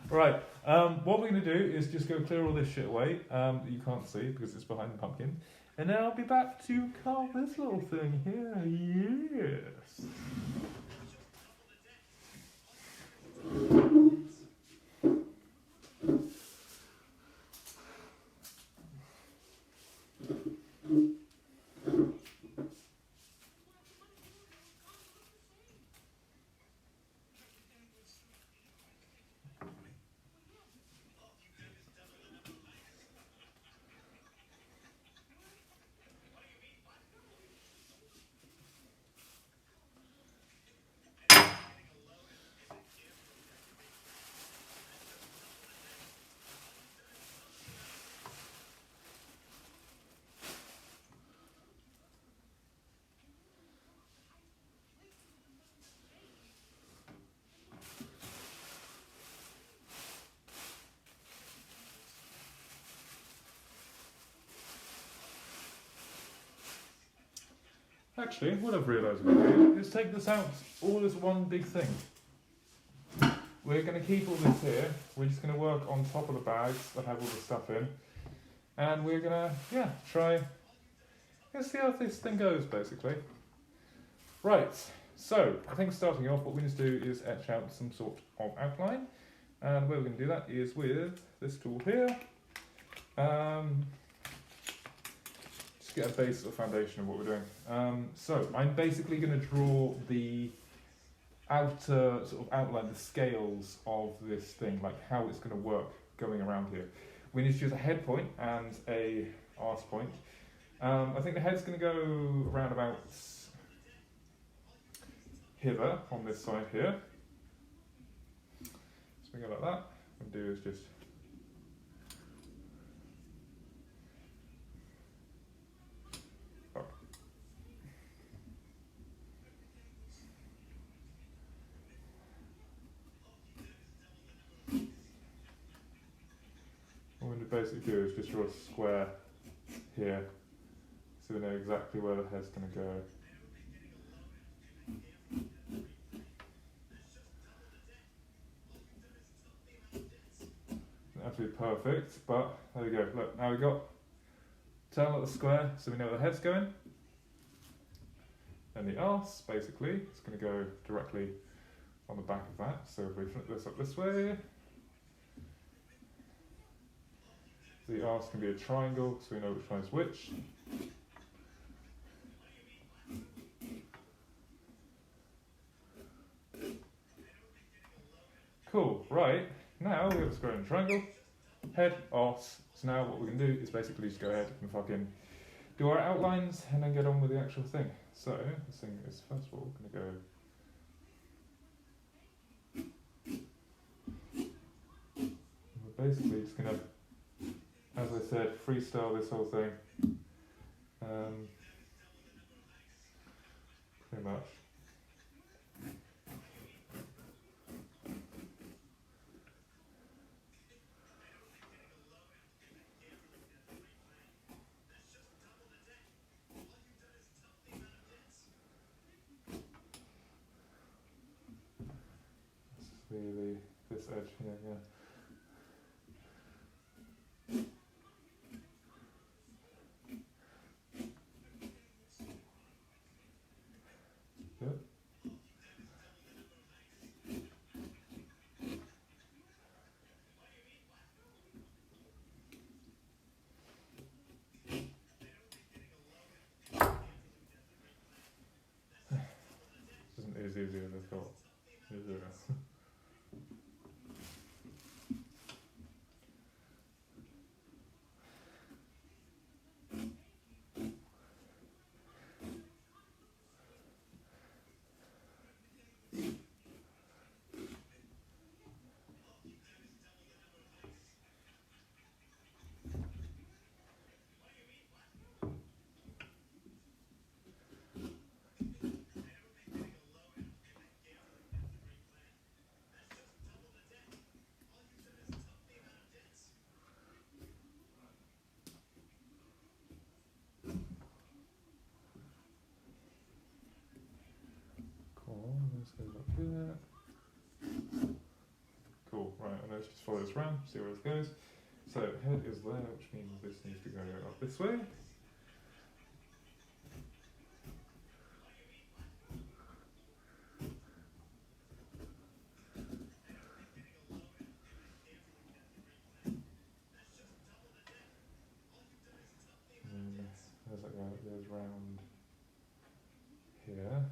Right, what we're going to do is just go clear all this shit away that you can't see because it's behind the pumpkin. And then I'll be back to carve this little thing here. Yes. Actually, what I've realised we're going to do is take this out all as one big thing. We're going to keep all this here. We're just going to work on top of the bags that have all the stuff in. And we're going to, try and see how this thing goes, basically. Right, so I think starting off, what we need to do is etch out some sort of outline. And the way we're going to do that is with this tool here. Get a base or foundation of what we're doing. So I'm basically going to draw the outer sort of outline, the scales of this thing, like how it's going to work going around here. We need to choose a head point and a arse point. I think the head's going to go around about hither on this side here. So we go like that. What we'll do is just basically do is just draw a square here so we know exactly where the head's going to go. Not absolutely perfect, but there we go. Look, now we've got turn like the square so we know where the head's going. And the arse, basically, is going to go directly on the back of that. So if we flip this up this way, the arse can be a triangle, so we know which one is which. Cool, right, now we have a square and a triangle, head, arse. So now what we can do is basically just go ahead and fucking do our outlines and then get on with the actual thing. So, this thing is first of all going to go. We're basically just going to, as I said, freestyle this whole thing. Pretty much. This edge here, yeah. Yep. This isn't as easy as I thought. round, see where it goes. So head is there, which means this needs to go up this way. And then there's that go, it goes round here.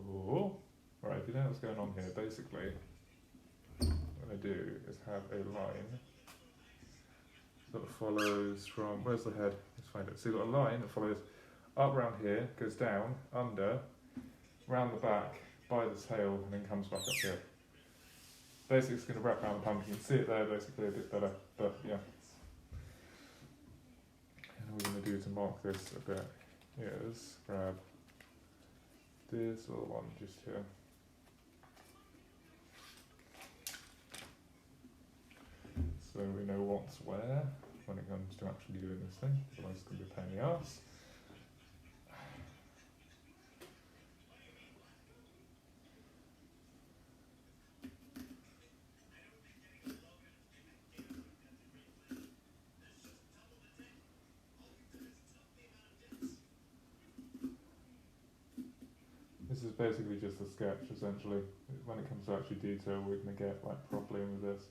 Cool. Right, if you know what's going on here, basically what I do is have a line that follows from, where's the head? Let's find it. So you've got a line that follows up round here, goes down, under, round the back, by the tail, and then comes back up here. Basically it's going to wrap around the pumpkin. You can see it there basically a bit better, but yeah. And all we're going to do to mark this a bit is grab this little one just here. So we know what's where when it comes to actually doing this thing, otherwise it's going to be a pain in the arse. This is basically just a sketch essentially. When it comes to actually detail we're going to get like properly in with this.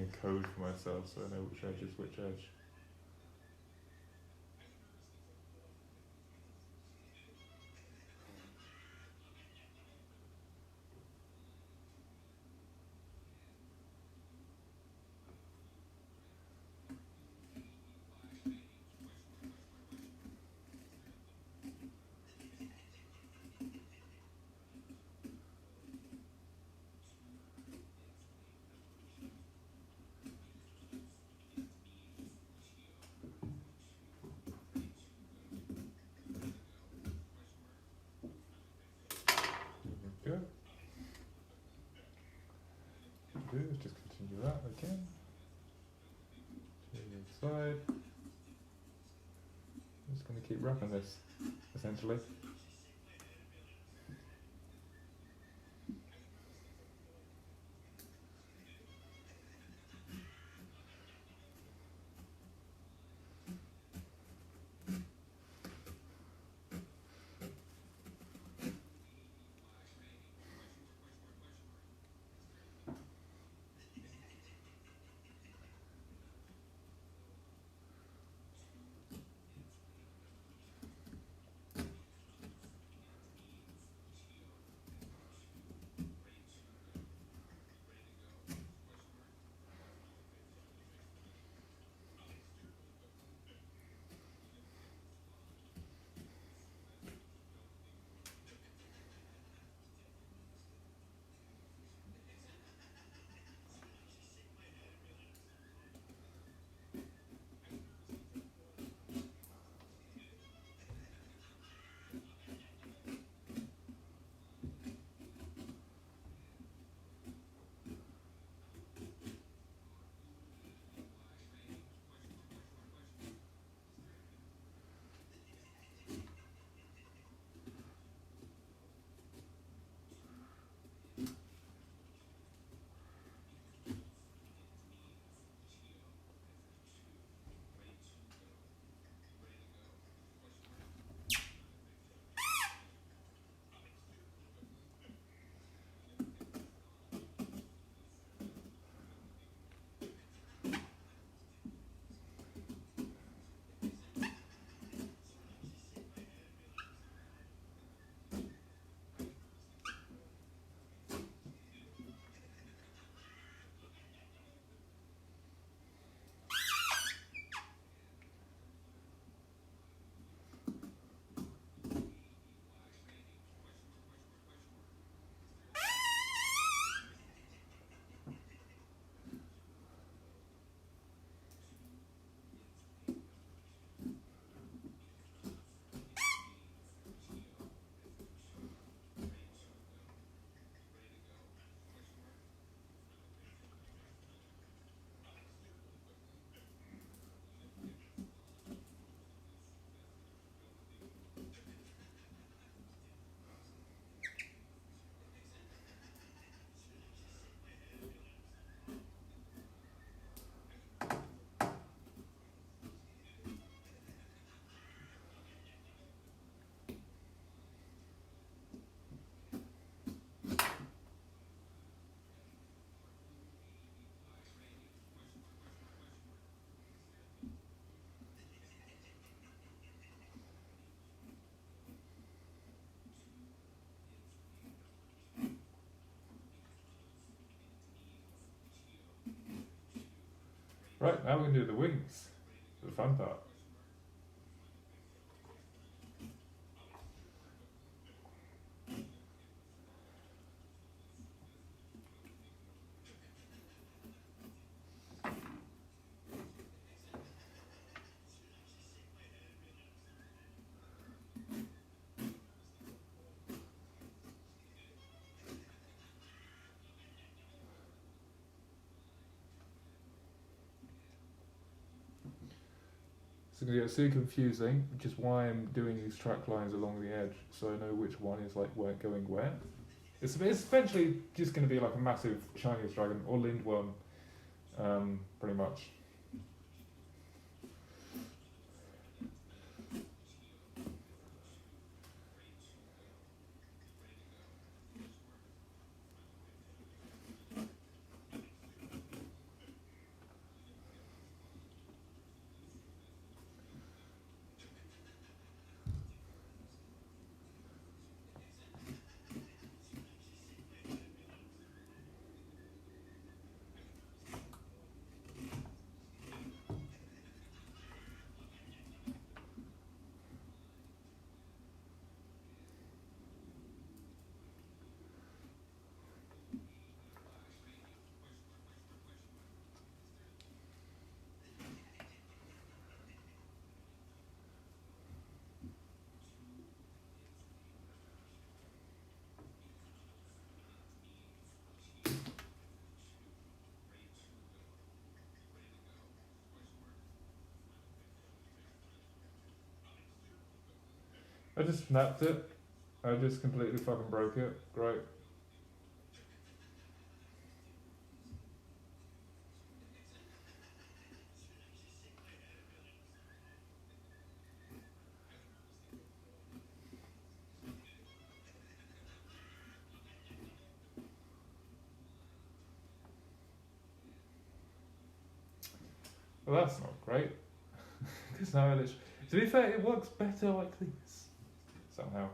making a code for myself so I know which edge is which edge. There we go. Do is just continue that again. To the side. I'm just going to keep wrapping this, essentially. Right, now we're going to do the wings, the fun part. It's going to get so confusing, which is why I'm doing these track lines along the edge, so I know which one is like where going where. It's eventually just going to be like a massive Chinese dragon, or lindworm, pretty much. I just snapped it. I just completely fucking broke it. Great. Well, that's not great. Because now to be fair, it works better like this. Somehow.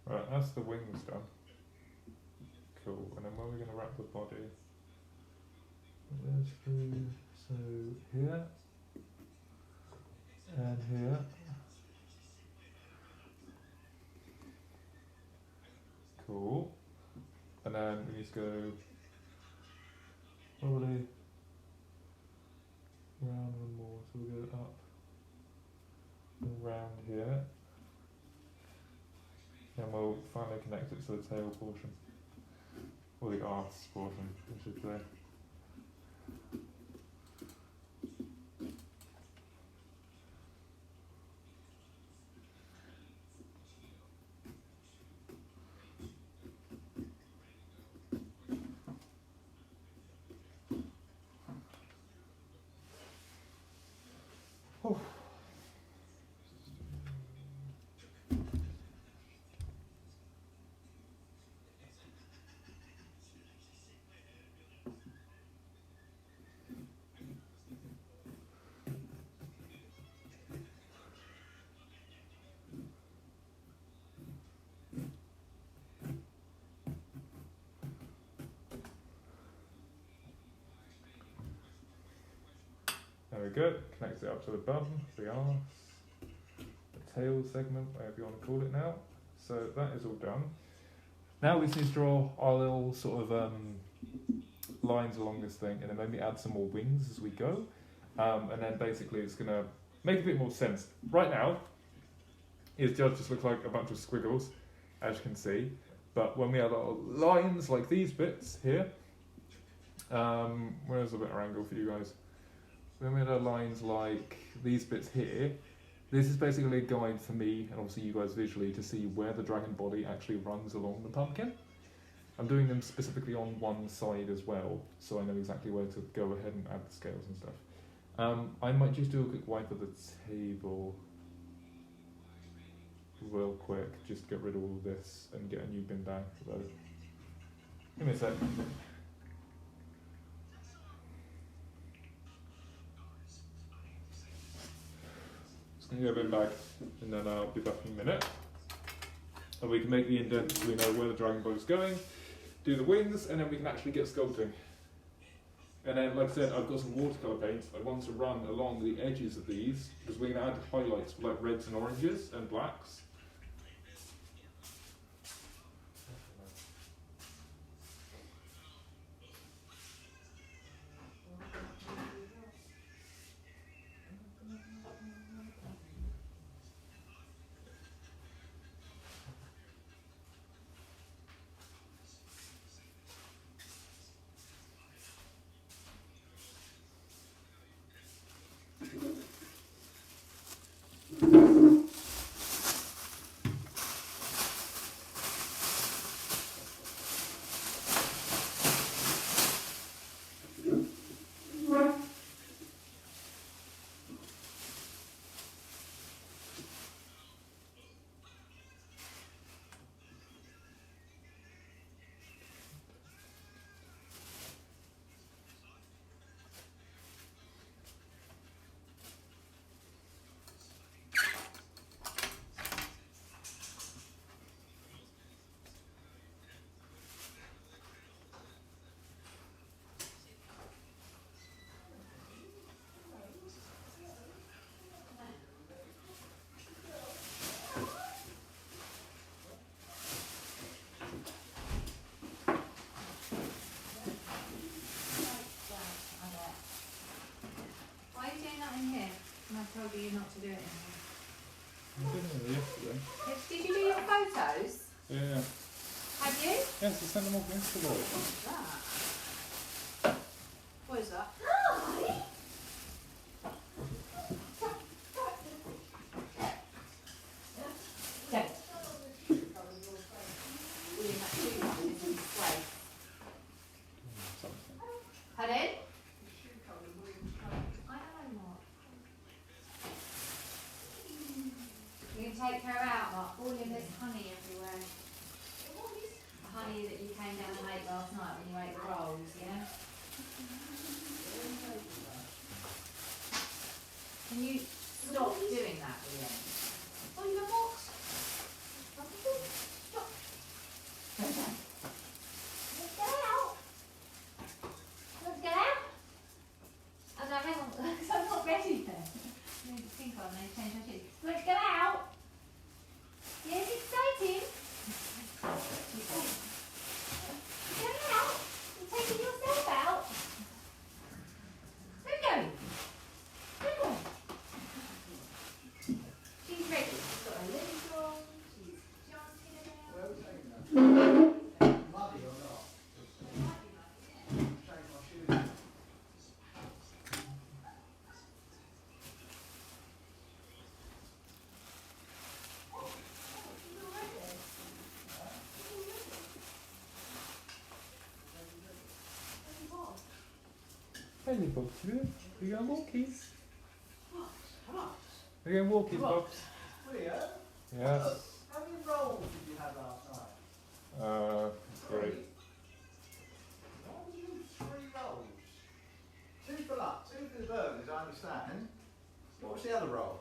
Right, that's the wings done. Cool. And then where are we going to wrap the body? Let's go, so here and here. Cool. And then we need to go probably round one more, so we'll go up and round here. And we'll finally connect it to the tail portion, or the arse portion, I should say. Oh. There we go, connects it up to the bum, the arse, the tail segment, whatever you want to call it now. So that is all done. Now we just need to draw our little sort of lines along this thing, and then maybe add some more wings as we go. And then basically it's going to make a bit more sense. Right now, it just looks like a bunch of squiggles, as you can see. But when we add our lines like these bits here, where's a better angle for you guys? When we add lines like these bits here, this is basically a guide for me, and obviously you guys visually, to see where the dragon body actually runs along the pumpkin. I'm doing them specifically on one side as well, so I know exactly where to go ahead and add the scales and stuff. I might just do a quick wipe of the table real quick, just get rid of all of this and get a new bin bag for those. Give me a sec. Get a bin bag, and then I'll be back in a minute. And we can make the indent so we know where the dragon body's going, do the wings, and then we can actually get sculpting. And then, like I said, I've got some watercolour paint I want to run along the edges of these, because we're going to add highlights like reds and oranges and blacks. Did you do your photos? Yeah. Have you? Yes, I sent them off yesterday. What's that? What is that? Okay. Pardon? I know, Mark. You can take her out, Mark. William, there's honey everywhere. The honey that you came down and ate last night when you ate the rolls, yeah? Can you stop doing that, William? Oh, you got what? Stop. Let's get out. Let's get out. Oh no, hang on, because I'm not ready yet. I need to think on and change my shoes. Let's get out. Yes, exciting. Get out. You're taking yourself out. Where are you going? Where are you going? She's ready. She's got her limbs on. She's jumping about. Muddy or not? It might be like, yeah. Change my shoes. Hey, Bob, you going walkies? Come on. We're going walkies, What? Bob. Leah, Yes. how many rolls did you have last night? Great. Why would you have 3 rolls? 2 for lunch, 2 for the burgers, I understand. What was the other roll?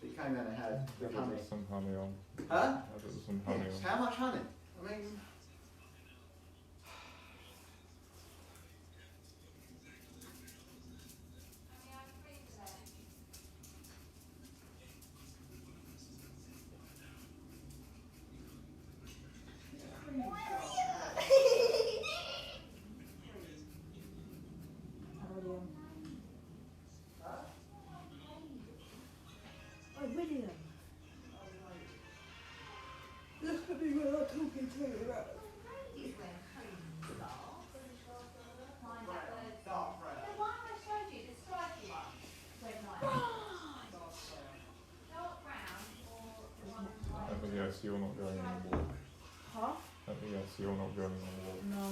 That you came down and had with honey. With some honey on. Huh? Have it with some honey Yes. on. How much honey? I mean, William. Look at me when I'm talking to you. dark brown. The one I showed you, the stripy one. Red light. Dark brown or the one Let me guess, you're not going on the walk. Huh? Let me guess, you're not going on the walk. No.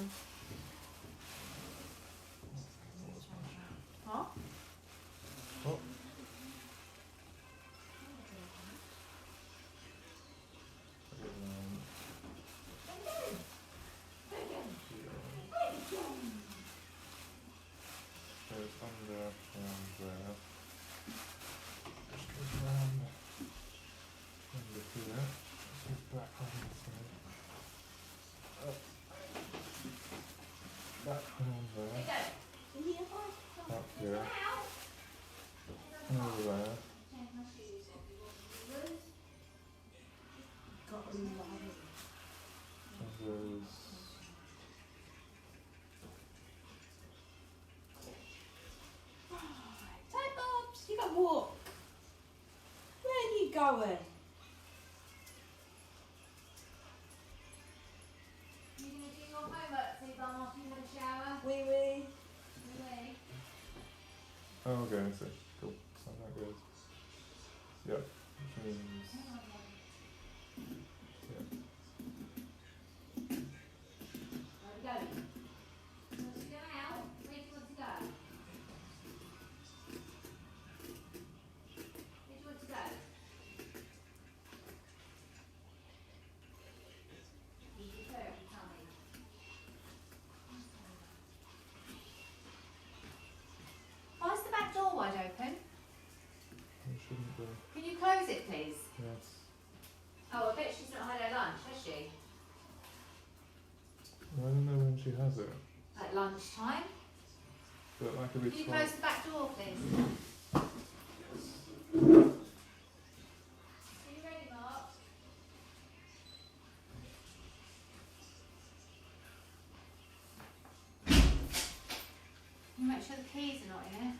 Huh? What? So it's under, around there. Just goes round under here. Let's go back on this side. Up. Back around there. Up here. Over there. And there's Hey Bobs, you got walk. Where are you going? You gonna do your homework, Suzanne, after you had a shower? Wee wee. Really? oh, okay, I see. Cool. So that goes. Yep. Which means yeah. Where are we going? You want to go out? Where do you want to go? Where do you want to go? You prefer it, you tell me. Why is the back door wide open? It shouldn't be. Can you close it, please? Yes. Oh, I bet she's not had her lunch, has she? I don't know when she has it, At lunchtime? but that could be Can you twice. close the back door, please? Are you ready, Mark? Can you make sure the keys are not in it?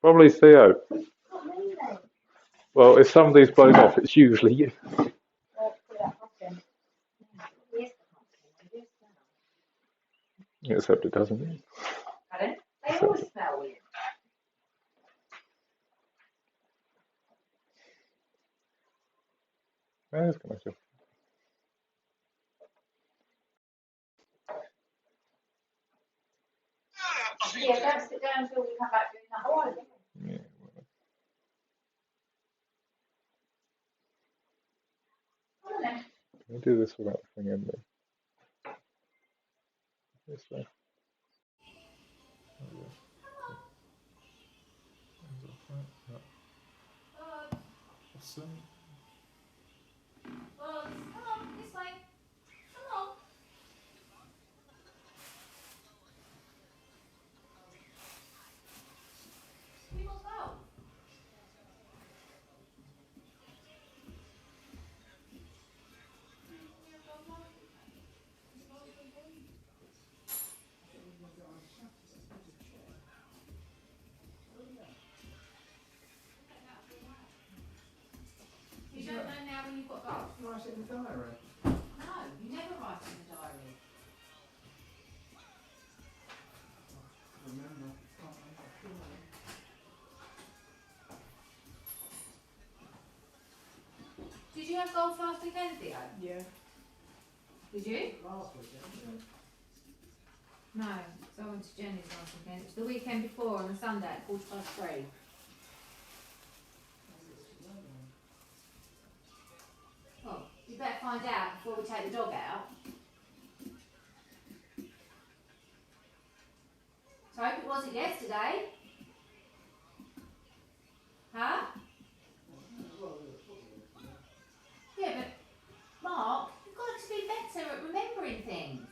Probably Theo. Not me then. Well, if somebody's blown off, it's usually you. Put that hot in. Yes, the hot in. It is now. Except it doesn't. Pardon? They always smell weird. There's going to Yeah, don't sit down until we come back doing that. Oh, I Yeah. don't know. Can we do this without the thing ending? This way. Awesome. Come on, this way. Come on. We must go. You don't know now when you've got to go. Write it in the diary. No, you never write in the diary. Remember. Did you have golf last weekend, Theo? Yeah. Did you? Last weekend. No, so I went to Jenny's last weekend. It was the weekend before on the Sunday at 3:45. Well, you better find out before we take the dog out. So I hope it wasn't yesterday. Huh? Yeah, but Mark, you've got to be better at remembering things.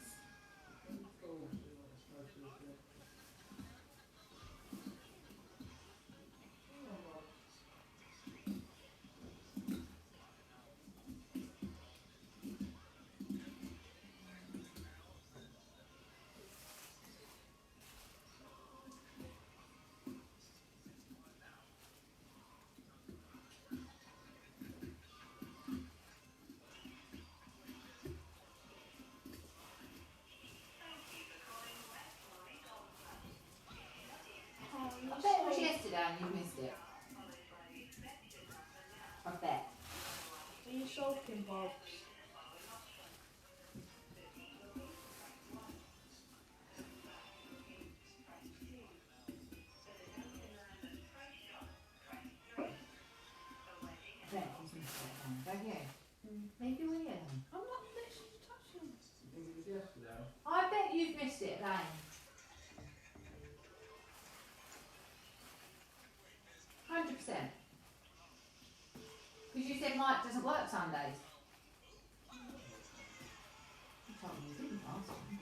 I bet it was yesterday and you missed it. I bet. Are you soaking, Bob? I bet he's missed it then, don't you? Maybe we will. I'm not literally touching. You think it was yesterday? I bet you've missed it, Lane. 100%. Because you said Mike doesn't work Sundays. You told me you didn't last time.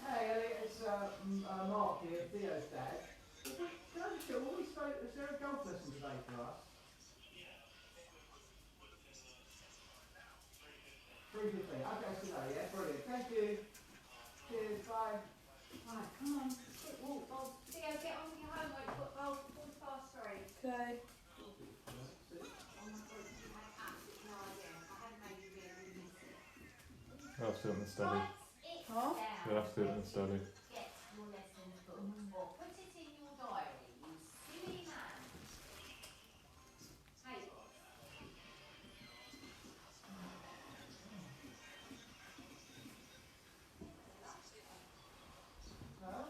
Hey, it's Mark here, Theo's dad. Can I just check, is there a golf lesson today for us? 3:15. Okay, it's today, yeah? Brilliant. Thank you. Cheers, bye. Right, come on. Quick walk, Bob. Theo, get on with your homework. You've got golf 3:45. Okay. Oh my God, you had absolutely no idea. I hadn't made you really miss it. I'll have to do it in the study. Write it Huh? down. You'll have to do it in the study. Get your lessons booked or put it in your diary, you silly man. Hey, Bob. Huh?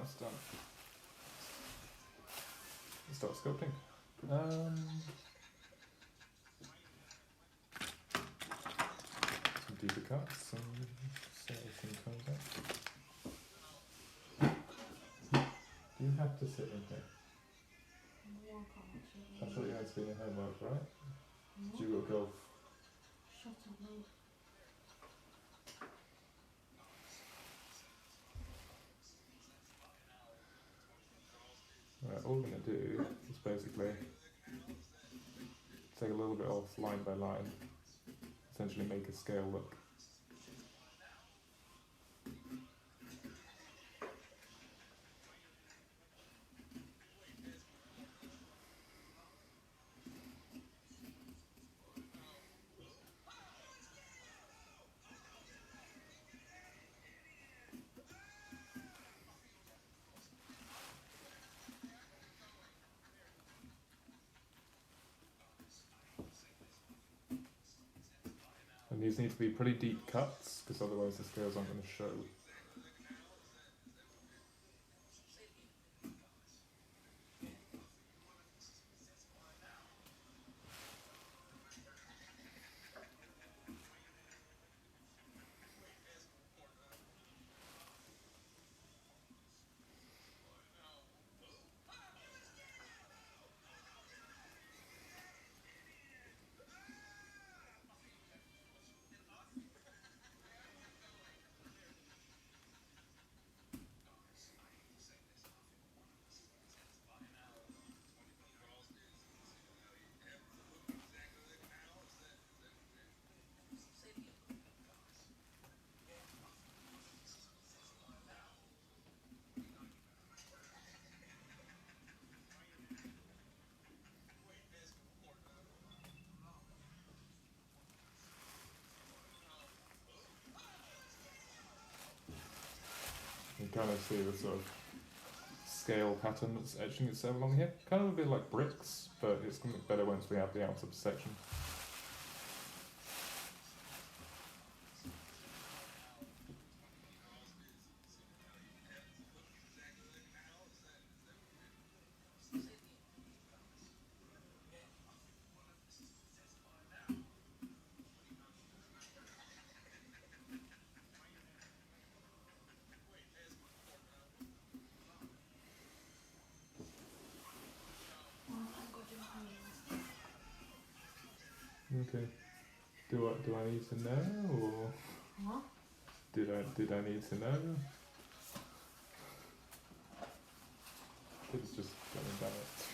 that's done. Let's start sculpting. Some deeper cuts and some tones out. You have to sit in here. I thought you had to be in homework, right? Did you got golf? Shut up, man. Right, all we're going to do is basically take a little bit off line by line, essentially make a scale look. And these need to be pretty deep cuts, because otherwise the scales aren't going to show. You kind of see the sort of scale pattern that's etching itself along here. Kind of a bit like bricks, but it's going to look better once we have the outer section. Okay. Do I need to know, or What? did I need to know? It's just going down it.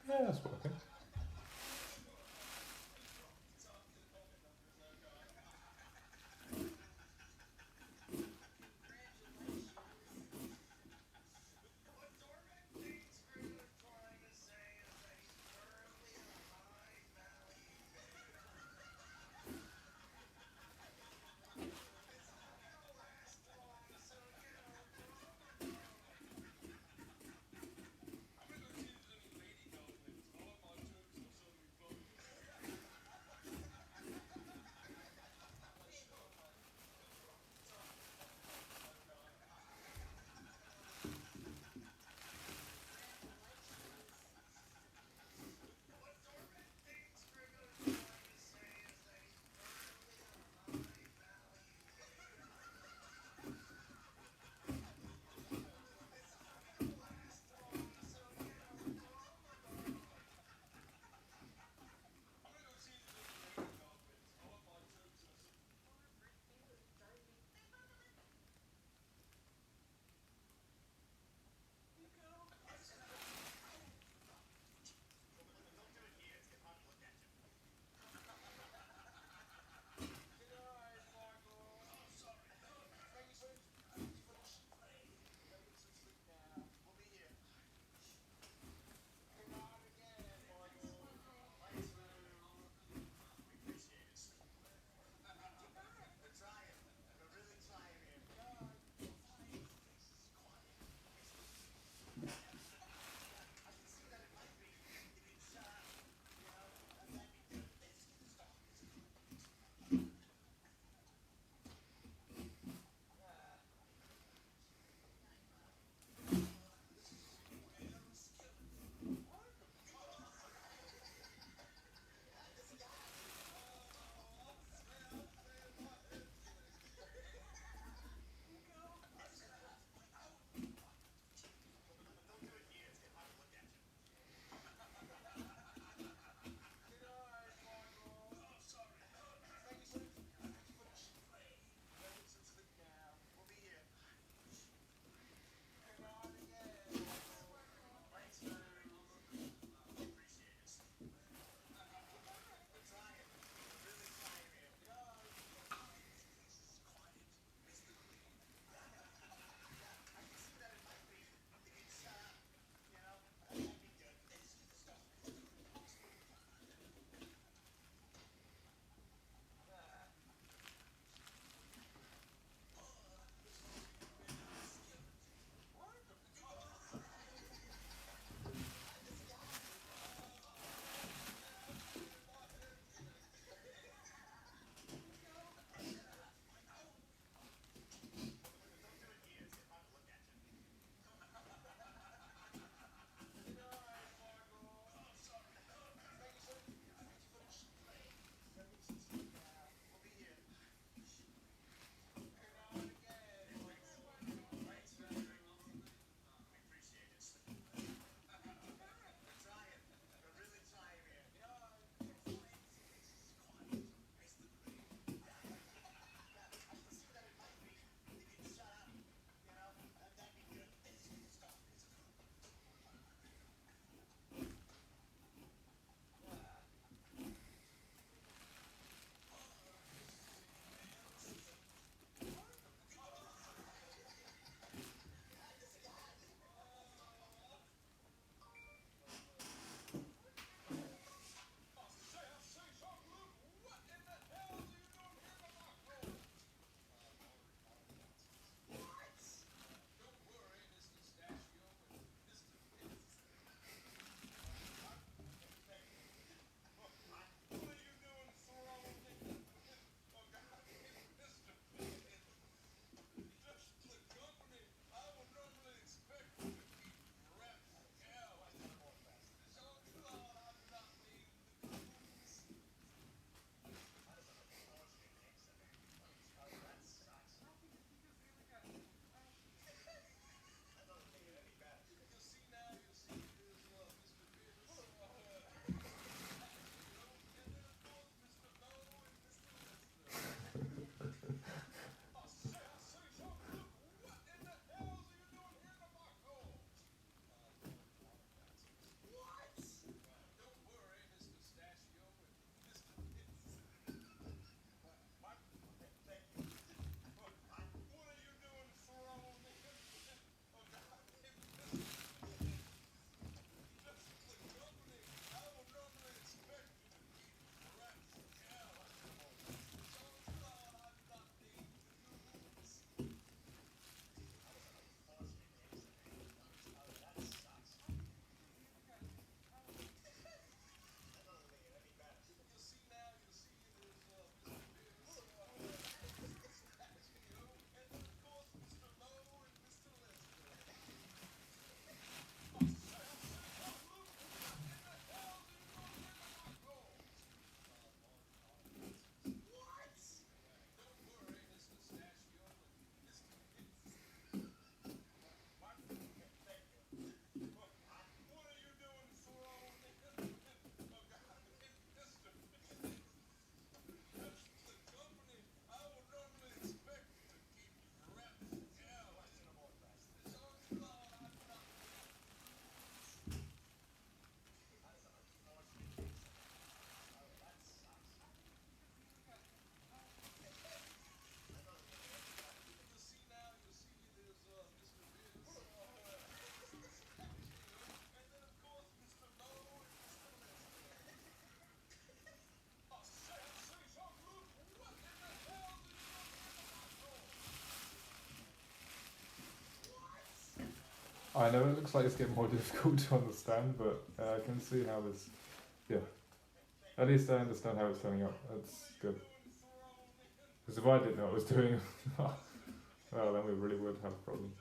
Yeah, that's working. I know it looks like it's getting more difficult to understand, but I can see how this, yeah. At least I understand how it's turning up. That's good. Because if I didn't know what I was doing, well, then we really would have a problem.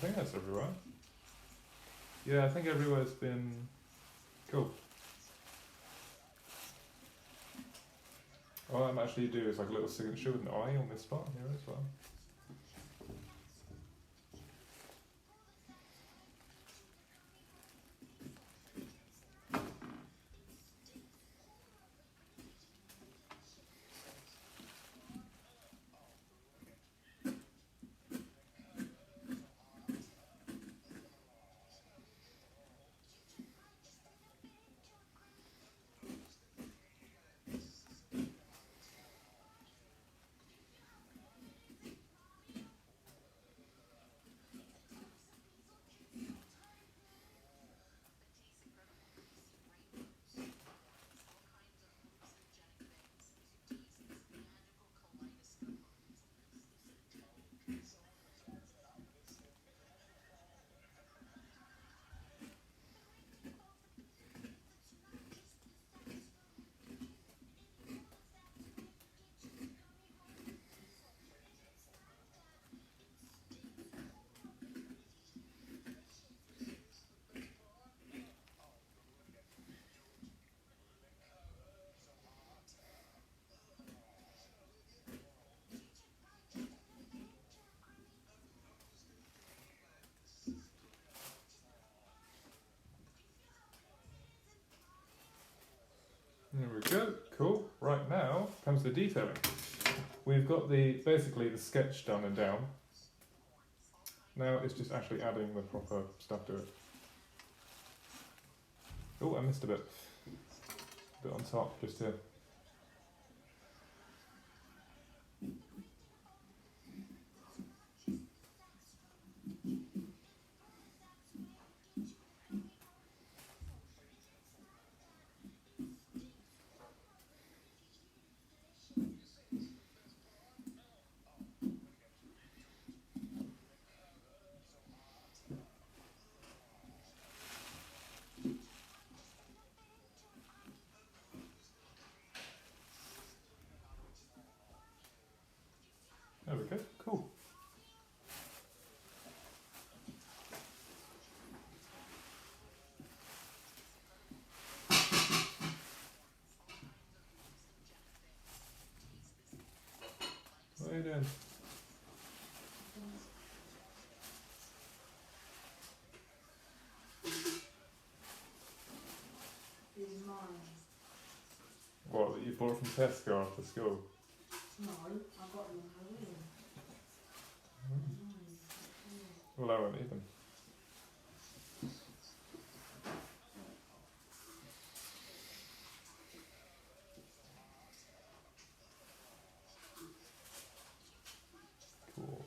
think that's everywhere. Yeah, I think everywhere's been cool. What I'm actually do is like a little signature with an eye on this spot here as well. There we go, cool. Right now comes the detailing. We've got basically the sketch done and down. Now it's just actually adding the proper stuff to it. Oh, I missed a bit. A bit on top, just here. There we go, cool. What are you doing? Is mine. What, that you bought from Tesco after school? No, I got them on Halloween. Well, I won't eat them. Cool.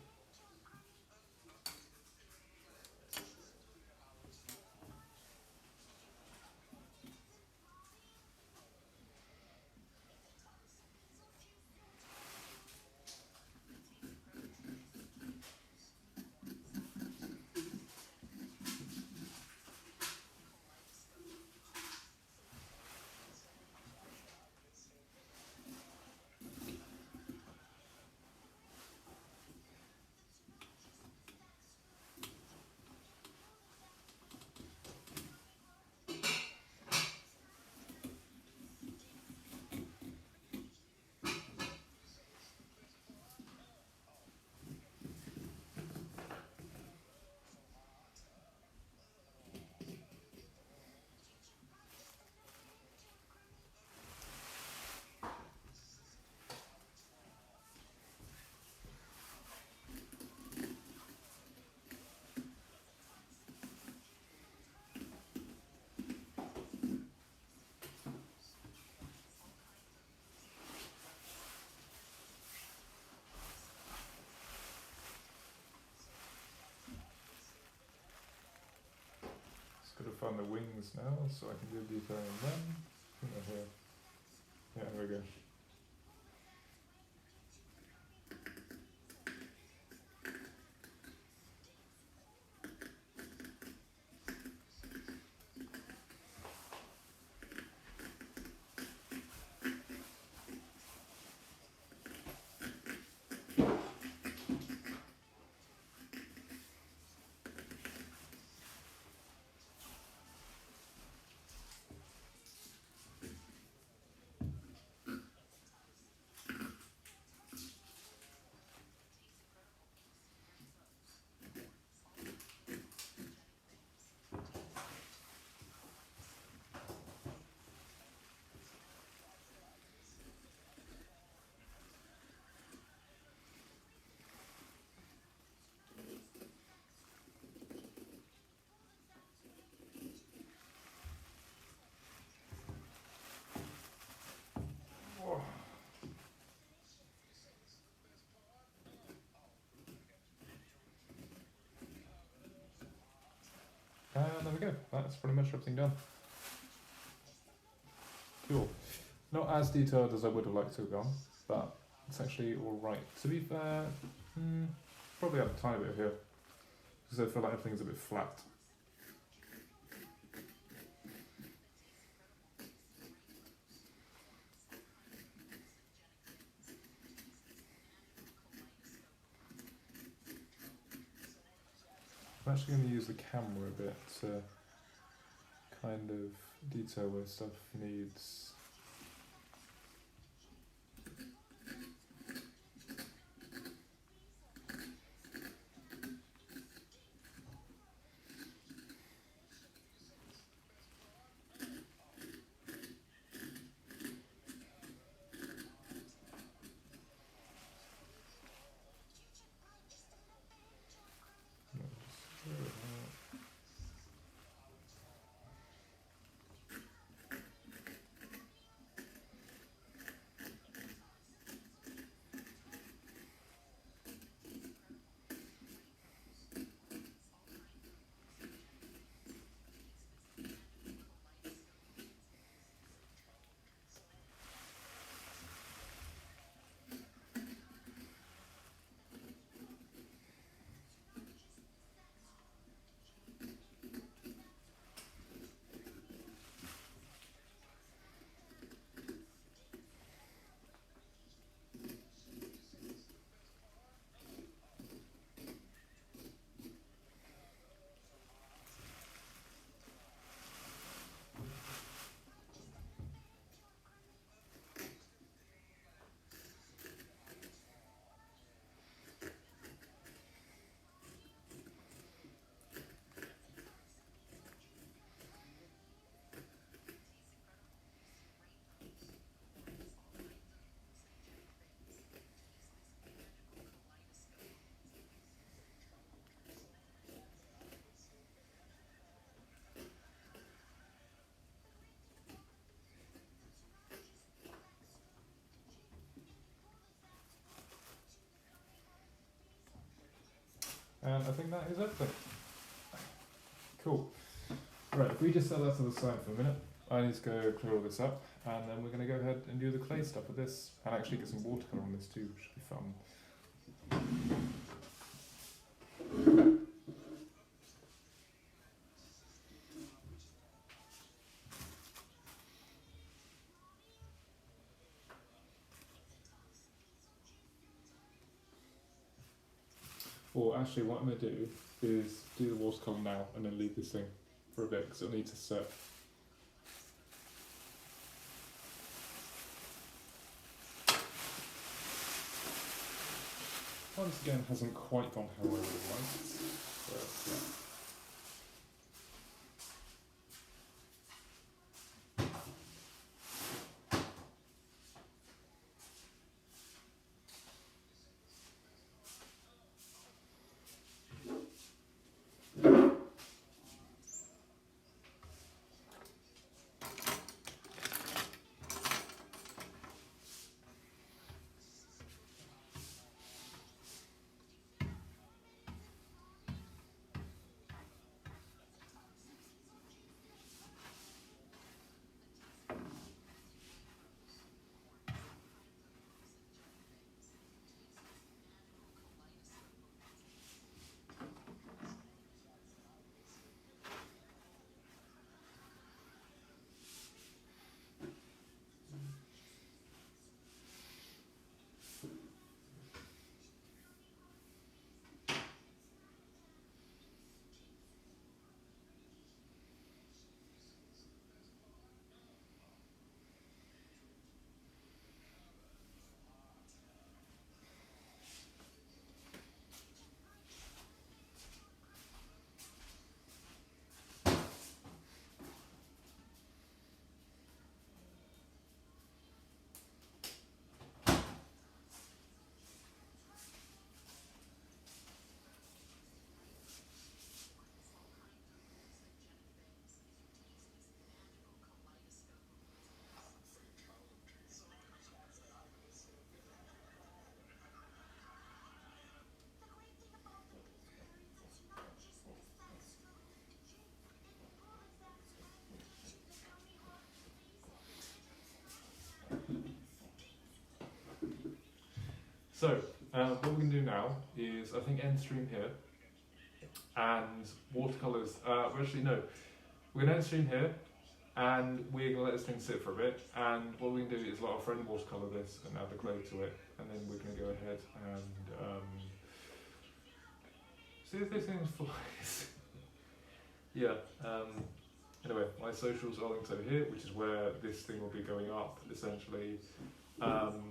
Just gotta find the wings now so I can do detailing on them. I think they're here. Yeah, here we go. go. That's pretty much everything done. Cool. Not as detailed as I would have liked to have gone, but it's actually alright. To be fair, probably add a tiny bit here, because I feel like everything's a bit flat. I'm actually going to use the camera a bit to kind of detail where stuff needs. And I think that is everything. Cool. Right, if we just set that to the side for a minute, I need to go clear all this up, and then we're going to go ahead and do the clay stuff with this, and actually get some watercolour on this too, which should be fun. Or actually what I'm going to do is do the watercolour now and then leave this thing for a bit because it'll need to set. Once again hasn't quite gone how I would have liked, but yeah. So, what we can do now is, I think, end stream here, and watercolours, actually no, we're going to end stream here, and we're going to let this thing sit for a bit, and what we can do is let our friend watercolour this and add the clay to it, and then we're going to go ahead and see if this thing flies. Yeah, anyway, my socials are linked over here, which is where this thing will be going up, essentially, and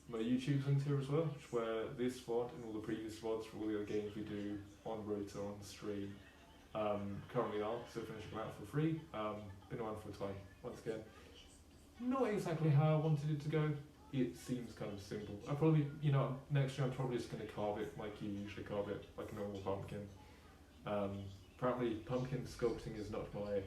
my YouTube's linked here as well, which is where this VOD and all the previous VODs for all the other games we do on Rota, on stream, currently are, so finishing them out for free. Been around for a time, once again. Not exactly how I wanted it to go. It seems kind of simple. I probably, next year I'm probably just going to carve it like you usually carve it, like a normal pumpkin. Apparently pumpkin sculpting is not my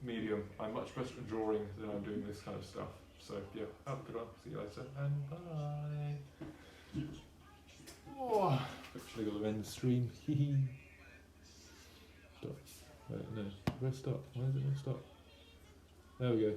medium. I'm much better at drawing than I'm doing this kind of stuff. So yeah, have a good one. See you later, and bye. Oh, actually got to end the stream. Stop. Wait, no. Where's stop? Why is it not stop? There we go.